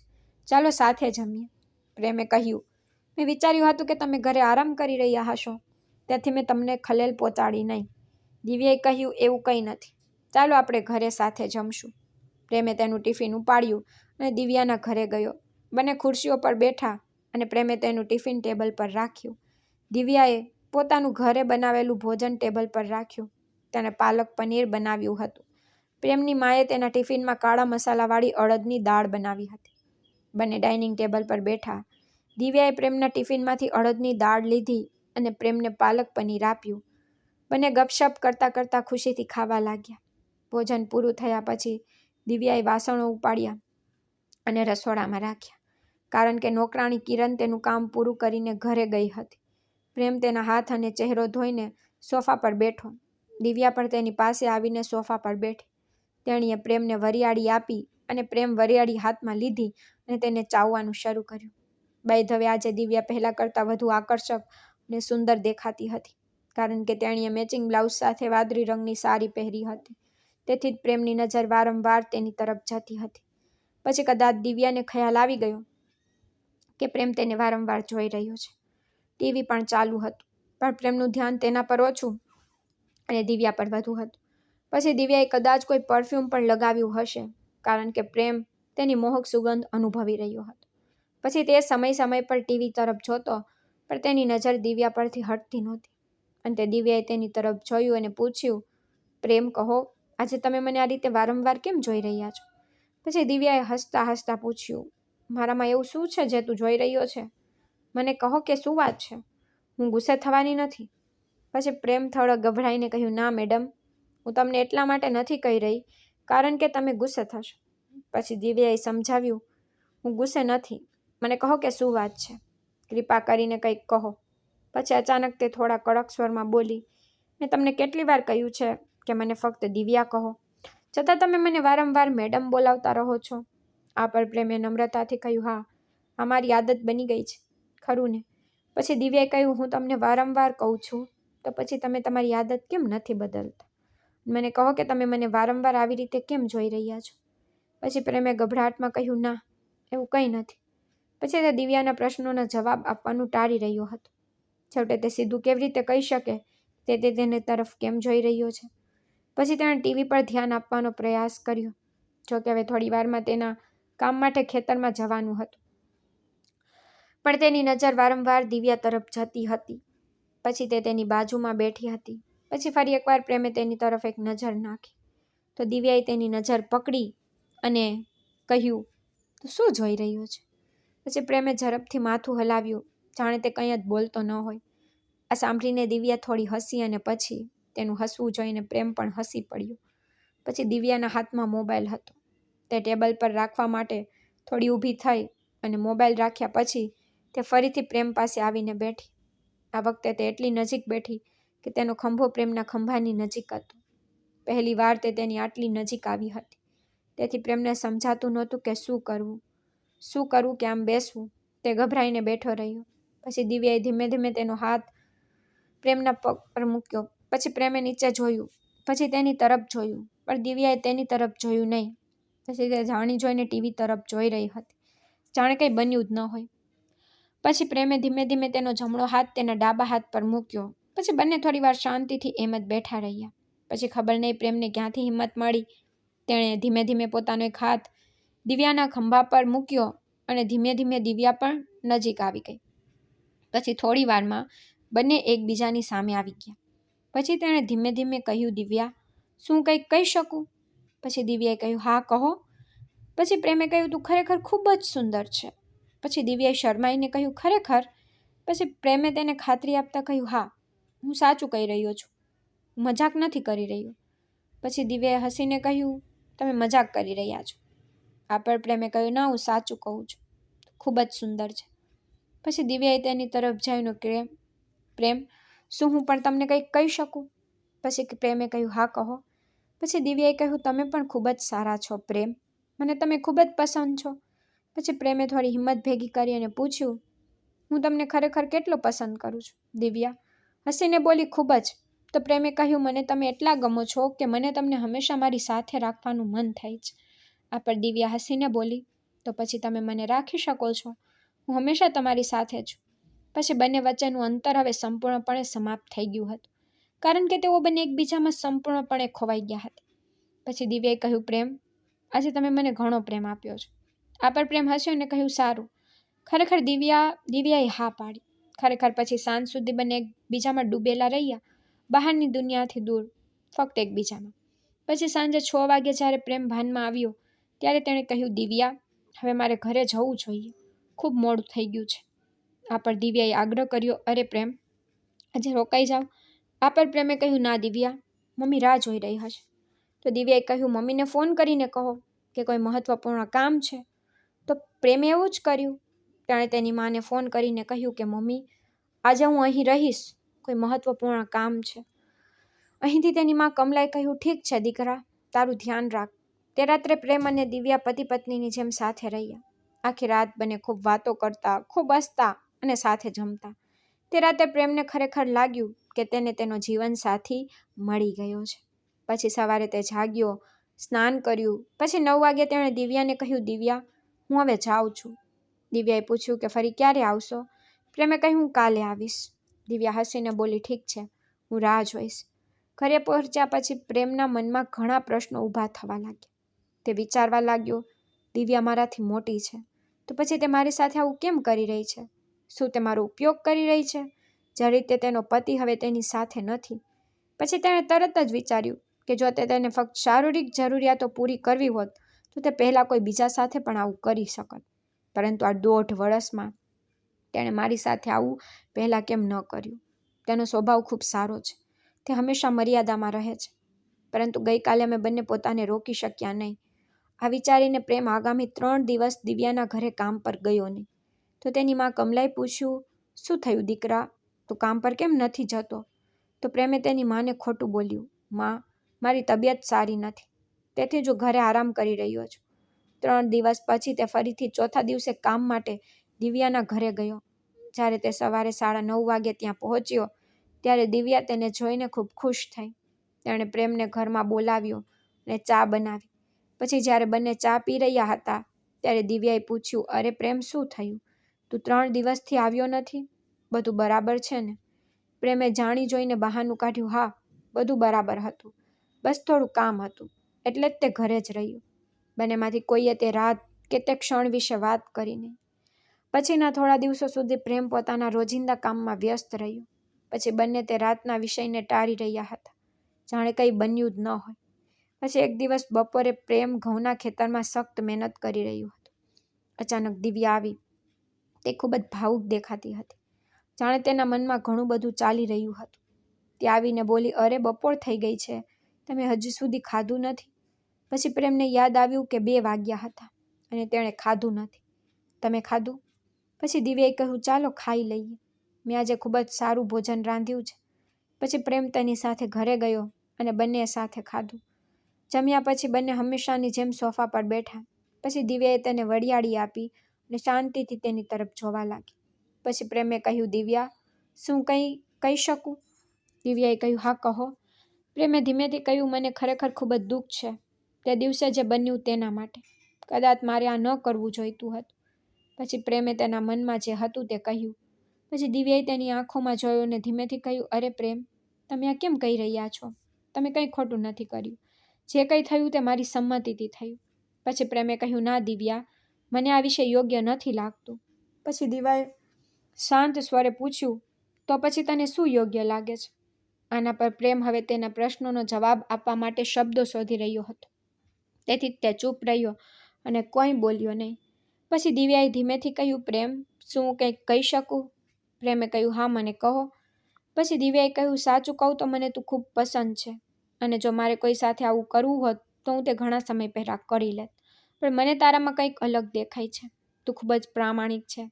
ચાલો સાથે જમીએ. પ્રેમે કહ્યું, મેં વિચાર્યું હતું કે તમે ઘરે આરામ કરી રહ્યા હશો, તેથી મેં તમને ખલેલ પહોંચાડી નહીં. દિવ્યાએ કહ્યું, એવું કંઈ નથી, ચાલો આપણે ઘરે સાથે જમશું. પ્રેમે તેનું ટિફિન ઉપાડ્યું અને દિવ્યાના ઘરે ગયો. બંને ખુરશીઓ પર બેઠા અને પ્રેમે તેનું ટિફિન ટેબલ પર રાખ્યું. દિવ્યાએ પોતાનું ઘરે બનાવેલું ભોજન ટેબલ પર રાખ્યું. તેણે પાલક પનીર બનાવ્યું હતું. પ્રેમની માએ તેના ટિફિનમાં કાળા મસાલાવાળી અડદની દાળ બનાવી હતી. બંને ડાઇનિંગ ટેબલ પર બેઠા. દિવ્યાએ પ્રેમના ટિફિનમાંથી અડદની દાળ લીધી અને પ્રેમને પાલક પનીર આપ્યું. બંને ગપશપ કરતાં કરતાં ખુશીથી ખાવા લાગ્યા. ભોજન પૂરું થયા પછી દિવ્યાએ વાસણો ઉપાડ્યા અને રસોડામાં રાખ્યા, કારણ કે નોકરાણી કિરણ તેનું કામ પૂરું કરીને ઘરે ગઈ હતી. પ્રેમ તેના હાથ અને ચહેરો ધોઈને સોફા પર બેઠો. દિવ્યા પણ તેની પાસે આવીને સોફા પર બેઠી. તેણીએ પ્રેમને વરિયાળી આપી અને પ્રેમ વરિયાળી હાથમાં લીધી અને તેને ચાવવાનું શરૂ કર્યું. બાય ધ વે, આજે દિવ્યા પહેલાં કરતાં વધુ આકર્ષક અને સુંદર દેખાતી હતી, કારણ કે તેણીએ મેચિંગ બ્લાઉઝ સાથે વાદળી રંગની સાડી પહેરી હતી. તેથી જ પ્રેમની નજર વારંવાર તેની તરફ જતી હતી. પછી કદાચ દિવ્યાને ખ્યાલ આવી ગયો કે પ્રેમ તેને વારંવાર જોઈ રહ્યો છે. ટીવી પણ ચાલુ હતું, પણ પ્રેમનું ધ્યાન તેના પર ઓછું અને દિવ્યા પર વધુ હતું. પછી દિવ્યાએ કદાચ કોઈ પરફ્યુમ પણ લગાવ્યું હશે, કારણ કે પ્રેમ તેની મોહક સુગંધ અનુભવી રહ્યો હતો. પછી તે સમય પર ટીવી તરફ જોતો, પણ તેની નજર દિવ્યા પરથી હટતી નહોતી. અંતે દિવ્યાએ તેની તરફ જોયું અને પૂછ્યું, પ્રેમ, કહો, આજે તમે મને આ રીતે વારંવાર કેમ જોઈ રહ્યા છો? પછી દિવ્યાએ હસતા હસતા પૂછ્યું, મારામાં એવું શું છે જે તું જોઈ રહ્યો છે? મને કહો કે શું વાત છે? હું ગુસ્સે થવાની નથી. પછી પ્રેમ થોડો ગભરાઈને કહ્યું, ના મેડમ, હું તમને એટલા માટે નથી કહી રહી કારણ કે તમે ગુસ્સે થશો. પછી દિવ્યાએ સમજાવ્યું, હું ગુસ્સે નથી, મને કહો કે શું વાત છે? કૃપા કરીને કંઈક કહો. પછી અચાનક તે થોડા કડક સ્વરમાં બોલી, મેં તમને કેટલી વાર કહ્યું છે કે મને ફક્ત દિવ્યા કહો, છતાં તમે મને વારંવાર મેડમ બોલાવતા રહો છો. આ પર પ્રેમે નમ્રતાથી કહ્યું, હા, અમારી આદત બની ગઈ છે, ખરું ને? પછી દિવ્યાએ કહ્યું, હું તમને વારંવાર કહું છું, તો પછી તમે તમારી આદત કેમ નથી બદલતા? મને કહો કે તમે મને વારંવાર આવી રીતે કેમ જોઈ રહ્યા છો? પછી પ્રેમે ગભરાટમાં કહ્યું, ના, એવું કંઈ નથી. પછી તે દિવ્યાના પ્રશ્નોના જવાબ આપવાનું ટાળી રહ્યો હતો. છેવટે તે સીધું કેવી રીતે કહી શકે તે તેની તરફ કેમ જોઈ રહ્યો છે? પછી તેણે ટીવી પર ધ્યાન આપવાનો પ્રયાસ કર્યો. જોકે હવે થોડી વારમાં તેના કામ માટે ખેતરમાં જવાનું હતું, પણ તેની નજર વારંવાર દિવ્યા તરફ જતી હતી. પછી તે તેની બાજુમાં બેઠી હતી. પછી ફરી એકવાર પ્રેમે તેની તરફ એક નજર નાખી, તો દિવ્યાએ તેની નજર પકડી અને કહ્યું, તું શું જોઈ રહ્યો છે? પછી પ્રેમે ઝડપથી માથું હલાવ્યું, જાણે તે કંઈ જ બોલતો ન હોય. આ સાંભળીને દિવ્યા થોડી હસી અને પછી તેનું હસવું જોઈને પ્રેમ પણ હસી પડ્યો. પછી દિવ્યાના હાથમાં મોબાઈલ હતો. તે ટેબલ પર રાખવા માટે થોડી ઊભી થઈ અને મોબાઈલ રાખ્યા પછી તે ફરીથી પ્રેમ પાસે આવીને બેઠી. આ વખતે તે એટલી નજીક બેઠી કે તેનો ખંભો પ્રેમના ખંભાની નજીક હતો. પહેલી વાર તે તેની આટલી નજીક આવી હતી. તેથી પ્રેમને સમજાતું નહોતું કે શું કરવું કે આમ બેસવું. તે ગભરાઈને બેઠો રહ્યો. પછી દિવ્યાએ ધીમે ધીમે તેનો હાથ પ્રેમના પગ પર મૂક્યો. પછી પ્રેમે નીચે જોયું, પછી તેની તરફ જોયું, પણ દિવ્યાએ તેની તરફ જોયું નહીં. પછી તે જાણી જોઈને ટીવી તરફ જોઈ રહી હતી, જાણે કંઈ બન્યું જ ન હોય. પછી પ્રેમે ધીમે ધીમે તેનો જમણો હાથ તેના ડાબા હાથ પર મૂક્યો. પછી બંને થોડી વાર શાંતિથી એમ જ બેઠા રહ્યા. પછી ખબર નહીં પ્રેમને ક્યાંથી હિંમત મળી, તેણે ધીમે ધીમે પોતાનો એક હાથ દિવ્યાના ખંભા પર મૂક્યો અને ધીમે ધીમે દિવ્યા પણ નજીક આવી ગઈ. પછી થોડી વારમાં બંને એકબીજાની સામે આવી ગયા. પછી તેણે ધીમે ધીમે કહ્યું, દિવ્યા, શું કંઈક કહી શકું? પછી દિવ્યાએ કહ્યું, હા, કહો. પછી પ્રેમે કહ્યું, તું ખરેખર ખૂબ જ સુંદર છે. પછી દિવ્યાએ શરમાઈને કહ્યું, ખરેખર? પછી પ્રેમે તેને ખાતરી આપતા કહ્યું, હા, હું સાચું કહી રહ્યો છું, મજાક નથી કરી રહ્યો. પછી દિવ્યાએ હસીને કહ્યું, તમે મજાક કરી રહ્યા છો. આ પર પ્રેમે કહ્યું, ના, હું સાચું કહું છું, ખૂબ જ સુંદર છે. પછી દિવ્યાએ તેની તરફ જોઈને કે પ્રેમ, શું હું પણ તમને કંઈક કહી શકું? પછી પ્રેમે કહ્યું, હા, કહો. પછી દિવ્યાએ કહ્યું, તમે પણ ખૂબ જ સારા છો પ્રેમ, મને તમે ખૂબ જ પસંદ છો. પછી પ્રેમે થોડી હિંમત ભેગી કરી અને પૂછ્યું, હું તમને ખરેખર કેટલો પસંદ કરું છું? દિવ્યા હસીને બોલી, ખૂબ જ. તો પ્રેમે કહ્યું, મને તમે એટલા ગમો છો કે મને તમને હંમેશા મારી સાથે રાખવાનું મન થાય છે. આ પર દિવ્યા હસીને બોલી, તો પછી તમે મને રાખી શકો છો, હું હંમેશા તમારી સાથે છું. પછી બંને વચ્ચેનું અંતર હવે સંપૂર્ણપણે સમાપ્ત થઈ ગયું હતું, કારણ કે તેઓ બંને એકબીજામાં સંપૂર્ણપણે ખોવાઈ ગયા હતા. પછી દિવ્યાએ કહ્યું, પ્રેમ, આજે તમે મને ઘણો પ્રેમ આપ્યો છે. આ પર પ્રેમ હસ્યો અને કહ્યું, સારું. ખરેખર દિવ્યાએ હા પાડી. ખરેખર પછી સાંજ સુધી બંને એકબીજામાં ડૂબેલા રહ્યા, બહારની દુનિયાથી દૂર, ફક્ત એકબીજામાં. પછી સાંજે 6 વાગે જ્યારે પ્રેમ ભાનમાં આવ્યો ત્યારે તેણે કહ્યું, દિવ્યા, હવે મારે ઘરે જવું જોઈએ, ખૂબ મોડું થઈ ગયું છે. આ પર દિવ્યાએ આગ્રહ કર્યો, અરે પ્રેમ, આજે રોકાઈ જાવ. આ પર પ્રેમે કહ્યું, ના દિવ્યા, મમ્મી રાહ જોઈ રહી હશે. તો દિવ્યાએ કહ્યું, મમ્મીને ફોન કરીને કહો કે કોઈ મહત્વપૂર્ણ કામ છે. તો પ્રેમે એવું જ કર્યું. તેણે તેની માને ફોન કરીને કહ્યું કે મમ્મી, આજે હું અહીં રહીશ, કોઈ મહત્વપૂર્ણ કામ છે. અહીંથી તેની માં કમલાએ કહ્યું, ઠીક છે દીકરા, તારું ધ્યાન રાખ. તે રાત્રે પ્રેમ અને દિવ્યા પતિ પત્નીની જેમ સાથે રહ્યા. આખી રાત બંને ખૂબ વાતો કરતા, ખૂબ હસતા અને સાથે જમતા. તે રાતે પ્રેમને ખરેખર લાગ્યું કે તેને તેનો જીવનસાથી મળી ગયો છે. પછી સવારે તે જાગ્યો, સ્નાન કર્યું. પછી 9 વાગે તેણે દિવ્યાને કહ્યું, દિવ્યા, હું હવે જાઉં છું. દિવ્યાએ પૂછ્યું કે ફરી ક્યારે આવશો? પ્રેમે કહ્યું, હું કાલે આવીશ. દિવ્યા હસીને બોલી, ઠીક છે, હું રાહ જોઈશ. ઘરે પહોંચ્યા પછી પ્રેમના મનમાં ઘણા પ્રશ્નો ઊભા થવા લાગ્યા. તે વિચારવા લાગ્યો, દિવ્યા મારાથી મોટી છે, તો પછી તે મારી સાથે આવું કેમ કરી રહી છે? શું તે મારો ઉપયોગ કરી રહી છે? જે રીતે તેનો પતિ હવે તેની સાથે નથી. પછી તેણે તરત જ વિચાર્યું કે જો તેને ફક્ત શારીરિક જરૂરિયાતો પૂરી કરવી હોત તો તે પહેલાં કોઈ બીજા સાથે પણ આવું કરી શકત. પરંતુ આ 1.5 વર્ષમાં તેણે મારી સાથે આવું પહેલાં કેમ ન કર્યું? તેનો સ્વભાવ ખૂબ સારો છે. તે હંમેશા મર્યાદામાં રહે છે. પરંતુ ગઈકાલે અમે બંને પોતાને રોકી શક્યા નહીં. આ વિચારીને પ્રેમ આગામી 3 દિવસ દિવ્યાના ઘરે કામ પર ગયો નહીં. તો તેની માં કમલાએ પૂછ્યું, શું થયું દીકરા, તું કામ પર કેમ નથી જતો? તો પ્રેમે તેની માને ખોટું બોલ્યું, માં, મારી તબિયત સારી નથી, તેથી જ હું ઘરે આરામ કરી રહ્યો છું. 3 દિવસ પછી તે ફરીથી ચોથા દિવસે કામ માટે દિવ્યાના ઘરે ગયો. જ્યારે તે સવારે 9:30 વાગે ત્યાં પહોંચ્યો ત્યારે દિવ્યા તેને જોઈને ખૂબ ખુશ થઈ. તેણે પ્રેમને ઘરમાં બોલાવ્યો અને ચા બનાવી. પછી જ્યારે બંને ચા પી રહ્યા હતા ત્યારે દિવ્યાએ પૂછ્યું, અરે પ્રેમ, શું થયું? તું 3 દિવસથી આવ્યો નથી? બધું બરાબર છે ને? પ્રેમે જાણી જોઈને બહાનું કાઢ્યું, હા, બધું બરાબર હતું, બસ થોડું કામ હતું, એટલે જ તે ઘરે જ રહ્યું. બંનેમાંથી કોઈએ તે રાત કે તે ક્ષણ વિશે વાત કરી નહીં. પછીના થોડા દિવસો સુધી પ્રેમ પોતાના રોજિંદા કામમાં વ્યસ્ત રહ્યો. પછી બંને તે રાતના વિષયને ટાળી રહ્યા હતા, જાણે કંઈ બન્યું જ ન હોય. પછી એક દિવસ બપોરે પ્રેમ ઘઉંના ખેતરમાં સખ્ત મહેનત કરી રહ્યું હતું. અચાનક દિવ્યા આવી. તે ખૂબ જ ભાવુક દેખાતી હતી, જાણે તેના મનમાં ઘણું બધું ચાલી રહ્યું હતું. તે આવીને બોલી, અરે બપોર થઈ ગઈ છે, તમે હજી સુધી ખાધું નથી? પછી પ્રેમને યાદ આવ્યું કે 2 વાગ્યા હતા અને તેણે ખાધું નથી. તમે ખાધું? પછી દિવ્યાએ કહ્યું, ચાલો ખાઈ લઈએ, મેં આજે ખૂબ જ સારું ભોજન રાંધ્યું છે. પછી પ્રેમ તેની સાથે ઘરે ગયો અને બંનેએ સાથે ખાધું. જમ્યા પછી બંને હંમેશાની જેમ સોફા પર બેઠા. પછી દિવ્યાએ તેને વડિયાળી આપી અને શાંતિથી તેની તરફ જોવા લાગી. પછી પ્રેમે કહ્યું, દિવ્યા, શું કંઈ કહી શકું? દિવ્યાએ કહ્યું, હા કહો. પ્રેમે ધીમેથી કહ્યું, મને ખરેખર ખૂબ જ દુઃખ છે તે દિવસે જે બન્યું તેના માટે. કદાચ મારે આ ન કરવું જોઈતું હતું. પછી પ્રેમે તેના મનમાં જે હતું તે કહ્યું. પછી દિવ્યાએ તેની આંખોમાં જોયું અને ધીમેથી કહ્યું, અરે પ્રેમ, તમે આ કેમ કહી રહ્યા છો? તમે કંઈ ખોટું નથી કર્યું. જે કંઈ થયું તે મારી સંમતિથી થયું. પછી પ્રેમે કહ્યું, ના દિવ્યા, મને આ વિશે યોગ્ય નથી લાગતું. પછી દિવ્યાએ શાંત સ્વરે પૂછ્યું, તો પછી તને શું યોગ્ય લાગે છે? આના પર પ્રેમ હવે તેના પ્રશ્નોનો જવાબ આપવા માટે શબ્દો શોધી રહ્યો હતો. તેથી તે ચૂપ રહ્યો અને કોઈ બોલ્યો નહીં. પછી દિવ્યાએ ધીમેથી કહ્યું, પ્રેમ, શું હું કંઈક કહી શકું? પ્રેમે કહ્યું, હા, મને કહો. પછી દિવ્યાએ કહ્યું, સાચું કહું તો મને તું ખૂબ પસંદ છે અને જો મારે કોઈ સાથે આવું કરવું હોત તો હું તે ઘણા સમય પહેલાં કરી લેત. પણ મને તારામાં કંઈક અલગ દેખાય છે. તું ખૂબ જ પ્રામાણિક છે.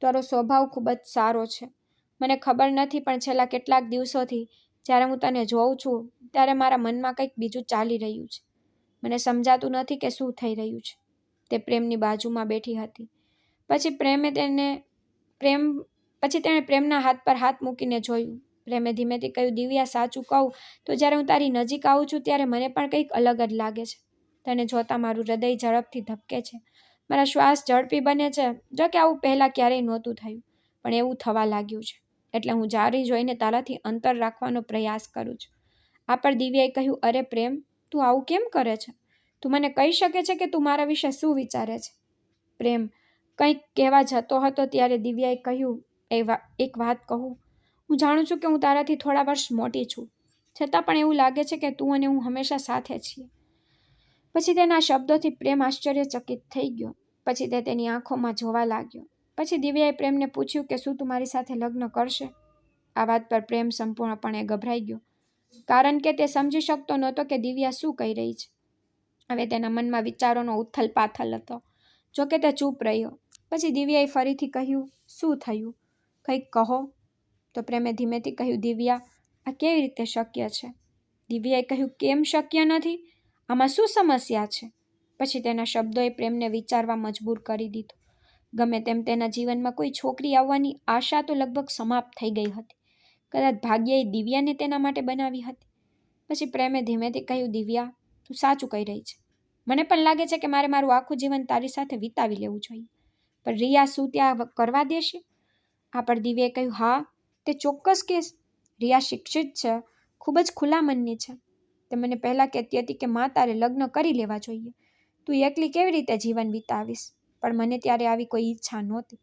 તારો સ્વભાવ ખૂબ જ સારો છે. મને ખબર નથી પણ છેલ્લા કેટલાક દિવસોથી જ્યારે હું તને જોઉં છું ત્યારે મારા મનમાં કંઈક બીજું ચાલી રહ્યું છે. મને સમજાતું નથી કે શું થઈ રહ્યું છે. તે પ્રેમની બાજુમાં બેઠી હતી. પછી તેણે પ્રેમના હાથ પર હાથ મૂકીને જોયું. પ્રેમે ધીમેથી કહ્યું, દિવ્યા, સાચું કહું તો જ્યારે હું તારી નજીક આવું છું ત્યારે મને પણ કંઈક અલગ જ લાગે છે. તને જોતાં મારું હૃદય ઝડપથી ધબકે છે. મારા શ્વાસ ઝડપી બને છે. જો કે આવું પહેલાં ક્યારેય નહોતું થયું, પણ એવું થવા લાગ્યું છે. એટલે હું જારી જોઈને તારાથી અંતર રાખવાનો પ્રયાસ કરું છું. આ પર દિવ્યાએ કહ્યું, અરે પ્રેમ, તું આવું કેમ કરે છે? તું મને કહી શકે છે કે તું મારા વિશે શું વિચારે છે? પ્રેમ કંઈક કહેવા જતો હતો ત્યારે દિવ્યાએ કહ્યું, એક વાત કહું, હું જાણું છું કે હું તારાથી થોડા વર્ષ મોટી છું, છતાં પણ એવું લાગે છે કે તું અને હું હંમેશા સાથે છીએ. પછી તેના શબ્દોથી પ્રેમ આશ્ચર્યચકિત થઈ ગયો. પછી તે તેની આંખોમાં જોવા લાગ્યો. પછી દિવ્યાએ પ્રેમને પૂછ્યું કે શું તું મારી સાથે લગ્ન કરશે? આ વાત પર પ્રેમ સંપૂર્ણપણે ગભરાઈ ગયો, કારણ કે તે સમજી શકતો નહોતો કે દિવ્યા શું કહી રહી છે. હવે તેના મનમાં વિચારોનો ઉથલ પાથલ હતો. જોકે તે ચૂપ રહ્યો. પછી દિવ્યાએ ફરીથી કહ્યું, શું થયું? કંઈક કહો. તો પ્રેમે ધીમેથી કહ્યું, દિવ્યા, આ કેવી રીતે શક્ય છે? દિવ્યાએ કહ્યું, કેમ શક્ય નથી? આમાં શું સમસ્યા છે? પછી તેના શબ્દોએ પ્રેમને વિચારવા મજબૂર કરી દીધો. ગમે તેમ તેના જીવનમાં કોઈ છોકરી આવવાની આશા તો લગભગ સમાપ્ત થઈ ગઈ હતી. કદાચ ભાગ્યએ દિવ્યાને તેના માટે બનાવી હતી. પછી પ્રેમે ધીમેથી કહ્યું, દિવ્યા, તું સાચું કહી રહી છે. મને પણ લાગે છે કે મારે મારું આખું જીવન તારી સાથે વિતાવી લેવું જોઈએ. પણ રિયા શું ત્યાં કરવા દેશે? આ પર દિવ્યાએ કહ્યું, હા, તે ચોક્કસ કેસ. રિયા શિક્ષિત છે, ખૂબ જ ખુલ્લા મનની છે. તે મને પહેલાં કહેતી હતી કે માં, તારે લગ્ન કરી લેવા જોઈએ. તું એકલી કેવી રીતે જીવન વિતાવીશ? પણ મને ત્યારે આવી કોઈ ઈચ્છા નહોતી.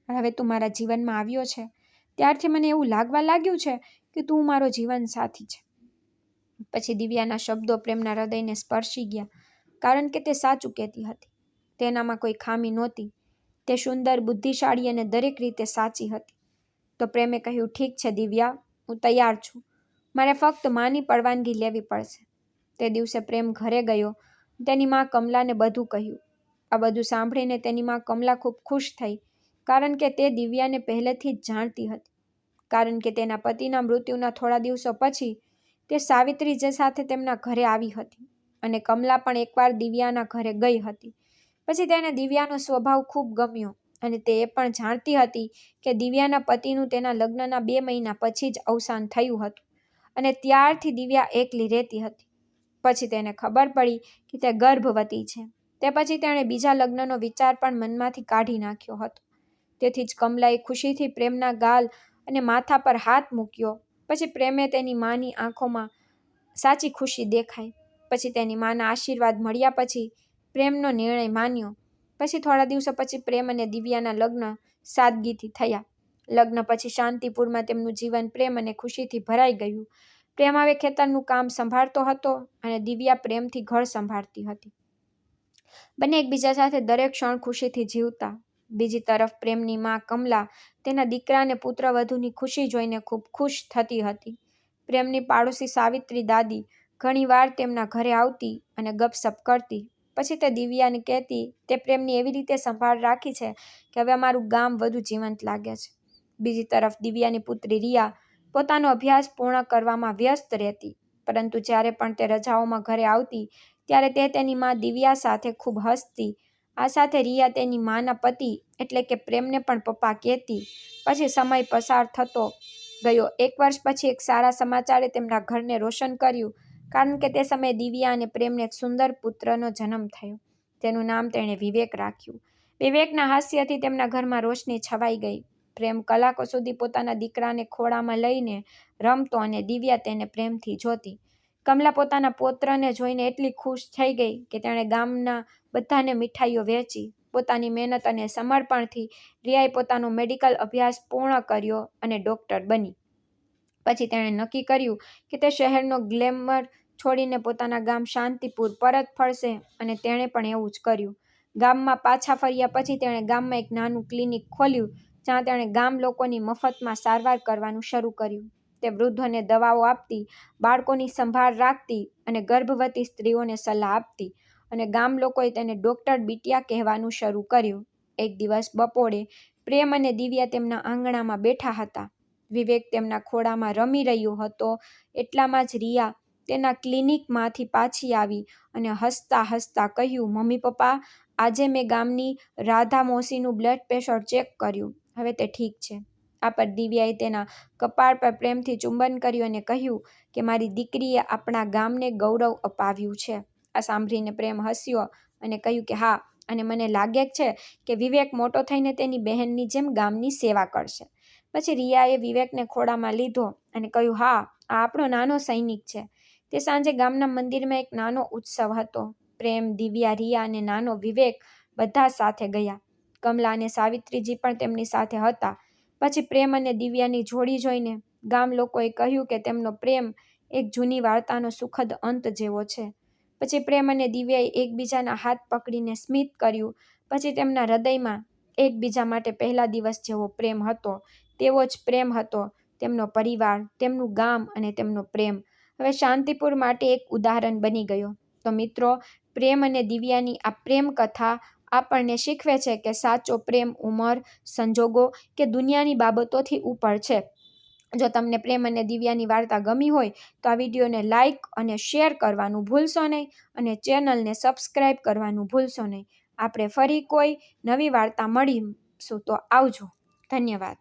હવે તું મારા જીવનમાં આવ્યો છે ત્યારથી મને એવું લાગવા લાગ્યું છે કે તું મારો જીવન સાથી છે. પછી દિવ્યાના શબ્દો પ્રેમના હૃદયને સ્પર્શી ગયા, કારણ કે તે સાચું કહેતી હતી. તેનામાં કોઈ ખામી નહોતી. તે સુંદર, બુદ્ધિશાળી અને દરેક રીતે સાચી હતી. તો પ્રેમે કહ્યું, ઠીક છે દિવ્યા, હું તૈયાર છું. મારે ફક્ત માની પરવાનગી લેવી પડશે. તે દિવસે પ્રેમ ઘરે ગયો. તેની માં કમલાને બધું કહ્યું. આ બધું સાંભળીને તેની માં કમલા ખૂબ ખુશ થઈ, કારણ કે તે દિવ્યાને પહેલેથી જ જાણતી હતી. કારણ કે તેના પતિના મૃત્યુના થોડા દિવસો પછી તે સાવિત્રી સાથે તેમના ઘરે આવી હતી અને કમલા પણ એકવાર દિવ્યાના ઘરે ગઈ હતી. પછી તેને દિવ્યાનો સ્વભાવ ખૂબ ગમ્યો અને તે એ પણ જાણતી હતી કે દિવ્યાના પતિનું તેના લગ્નના 2 મહિના પછી જ અવસાન થયું હતું અને ત્યારથી દિવ્યા એકલી રહેતી હતી. પછી તેને ખબર પડી કે તે ગર્ભવતી છે. તે પછી તેણે બીજા લગ્નનો વિચાર પણ મનમાંથી કાઢી નાખ્યો હતો. તેથી જ કમલાએ ખુશીથી પ્રેમના ગાલ અને માથા પર હાથ મૂક્યો. પછી પ્રેમે તેની માની આંખોમાં સાચી ખુશી દેખાઈ. પછી તેની માના આશીર્વાદ મળ્યા પછી પ્રેમનો નિર્ણય માન્યો. પછી થોડા દિવસો પછી પ્રેમ અને દિવ્યાના લગ્ન સાદગીથી થયા. લગ્ન પછી શાંતિપુરમાં તેમનું જીવન પ્રેમ અને ખુશીથી ભરાઈ ગયું. પ્રેમ હવે ખેતરનું કામ સંભાળતો હતો અને દિવ્યા પ્રેમથી ઘર સંભાળતી હતી. બંને એકબીજા સાથે દરેક ક્ષણ ખુશીથી જીવતા. બીજી તરફ પ્રેમની માં કમલા તેના દીકરાને પુત્રવધૂની ખુશી જોઈને ખૂબ ખુશ થતી હતી. પ્રેમની પાડોશી સાવિત્રી દાદી ઘણીવાર તેમના ઘરે આવતી અને ગપસપ કરતી. પછી તે દિવ્યાને કહેતી, તે પ્રેમની એવી રીતે સંભાળ રાખી છે કે હવે અમારું ગામ વધુ જીવંત લાગે છે. બીજી તરફ દિવ્યાની પુત્રી રિયા પોતાનો અભ્યાસ પૂર્ણ કરવામાં વ્યસ્ત રહેતી. પરંતુ જ્યારે પણ તે રજાઓમાં ઘરે આવતી ત્યારે તે તેની માં દિવ્યા સાથે ખૂબ હસતી. આ સાથે રિયા તેની માના પતિ એટલે કે પ્રેમને પણ પપ્પા કહેતી. પછી સમય પસાર થતો ગયો. 1 વર્ષ પછી એક સારા સમાચારે તેમના ઘરને રોશન કર્યું, કારણ કે તે સમયે દિવ્યા અને પ્રેમને એક સુંદર પુત્રનો જન્મ થયો. તેનું નામ તેણે વિવેક રાખ્યું. વિવેકના હાસ્યથી તેમના ઘરમાં રોશની છવાઈ ગઈ. પ્રેમ કલાકો સુધી પોતાના દીકરાને ખોળામાં લઈને રમતો અને દિવ્યા તેને પ્રેમથી જોતી. કમલા પોતાના પૌત્રને જોઈને એટલી ખુશ થઈ ગઈ કે તેણે ગામના બધાને મીઠાઈઓ વહેંચી. પોતાની મહેનત અને સમર્પણથી રિયાએ પોતાનો મેડિકલ અભ્યાસ પૂર્ણ કર્યો અને ડૉક્ટર બની. પછી તેણે નક્કી કર્યું કે તે શહેરનો ગ્લેમર છોડીને પોતાના ગામ શાંતિપુર પરત ફરશે અને તેણે પણ એવું જ કર્યું. ગામમાં પાછા ફર્યા પછી તેણે ગામમાં એક નાનું ક્લિનિક ખોલ્યું, જ્યાં તેણે ગામ લોકોની મફતમાં સારવાર કરવાનું શરૂ કર્યું. તે વૃદ્ધોને દવાઓ આપતી, બાળકોની સંભાળ રાખતી અને ગર્ભવતી સ્ત્રીઓને સલાહ આપતી અને ગામ લોકોએ તેને ડૉક્ટર બિટિયા કહેવાનું શરૂ કર્યું. એક દિવસ બપોરે પ્રેમ અને દિવ્યા તેમના આંગણામાં બેઠા હતા. વિવેક તેમના ખોળામાં રમી રહ્યો હતો. એટલામાં જ રિયા તેના ક્લિનિકમાંથી પાછી આવી અને હસતા હસતા કહ્યું, મમ્મી પપ્પા, આજે મેં ગામની રાધા મોસીનું બ્લડ પ્રેશર ચેક કર્યું. હવે તે ઠીક છે. આ પર દિવ્યાએ તેના કપાળ પર પ્રેમથી ચુંબન કર્યું અને કહ્યું કે મારી દીકરીએ આપણા ગામને ગૌરવ અપાવ્યું છે. આ સાંભળીને પ્રેમ હસ્યો અને કહ્યું કે હા, અને મને લાગે છે કે વિવેક મોટો થઈને તેની બહેનની જેમ ગામની સેવા કરશે. પછી રિયાએ વિવેકને ખોળામાં લીધો અને કહ્યું, હા, આ આપણો નાનો સૈનિક છે. તે સાંજે ગામના મંદિરમાં એક નાનો ઉત્સવ હતો. પ્રેમ, દિવ્યા, રિયા અને નાનો વિવેક બધા સાથે ગયા. કમલા અને સાવિત્રીજી પણ તેમની સાથે હતા. પછી પ્રેમ અને દિવ્યાની જોડી જોઈને ગામ લોકોએ કહ્યું કે તેમનો પ્રેમ એક જૂની વાર્તાનો સુખદ અંત જેવો છે. પછી પ્રેમ અને દિવ્યાએ એકબીજાના હાથ પકડીને સ્મિત કર્યું. પછી તેમના હૃદયમાં એકબીજા માટે પહેલા દિવસ જેવો પ્રેમ હતો તેવો જ પ્રેમ હતો. તેમનો પરિવાર, તેમનું ગામ અને તેમનો પ્રેમ હવે શાંતિપુર માટે એક ઉદાહરણ બની ગયો. તો મિત્રો, પ્રેમ અને દિવ્યાની આ પ્રેમ કથા આપણને શીખવે છે કે સાચો પ્રેમ ઉંમર, સંજોગો કે દુનિયાની બાબતોથી ઉપર છે. જો તમને પ્રેમ અને દિવ્યાની વાર્તા ગમી હોય તો આ વિડીયોને લાઇક અને શેર કરવાનું ભૂલશો નહીં અને ચેનલને સબસ્ક્રાઈબ કરવાનું ભૂલશો નહીં. આપણે ફરી કોઈ નવી વાર્તા મળીશું તો આવજો. ધન્યવાદ.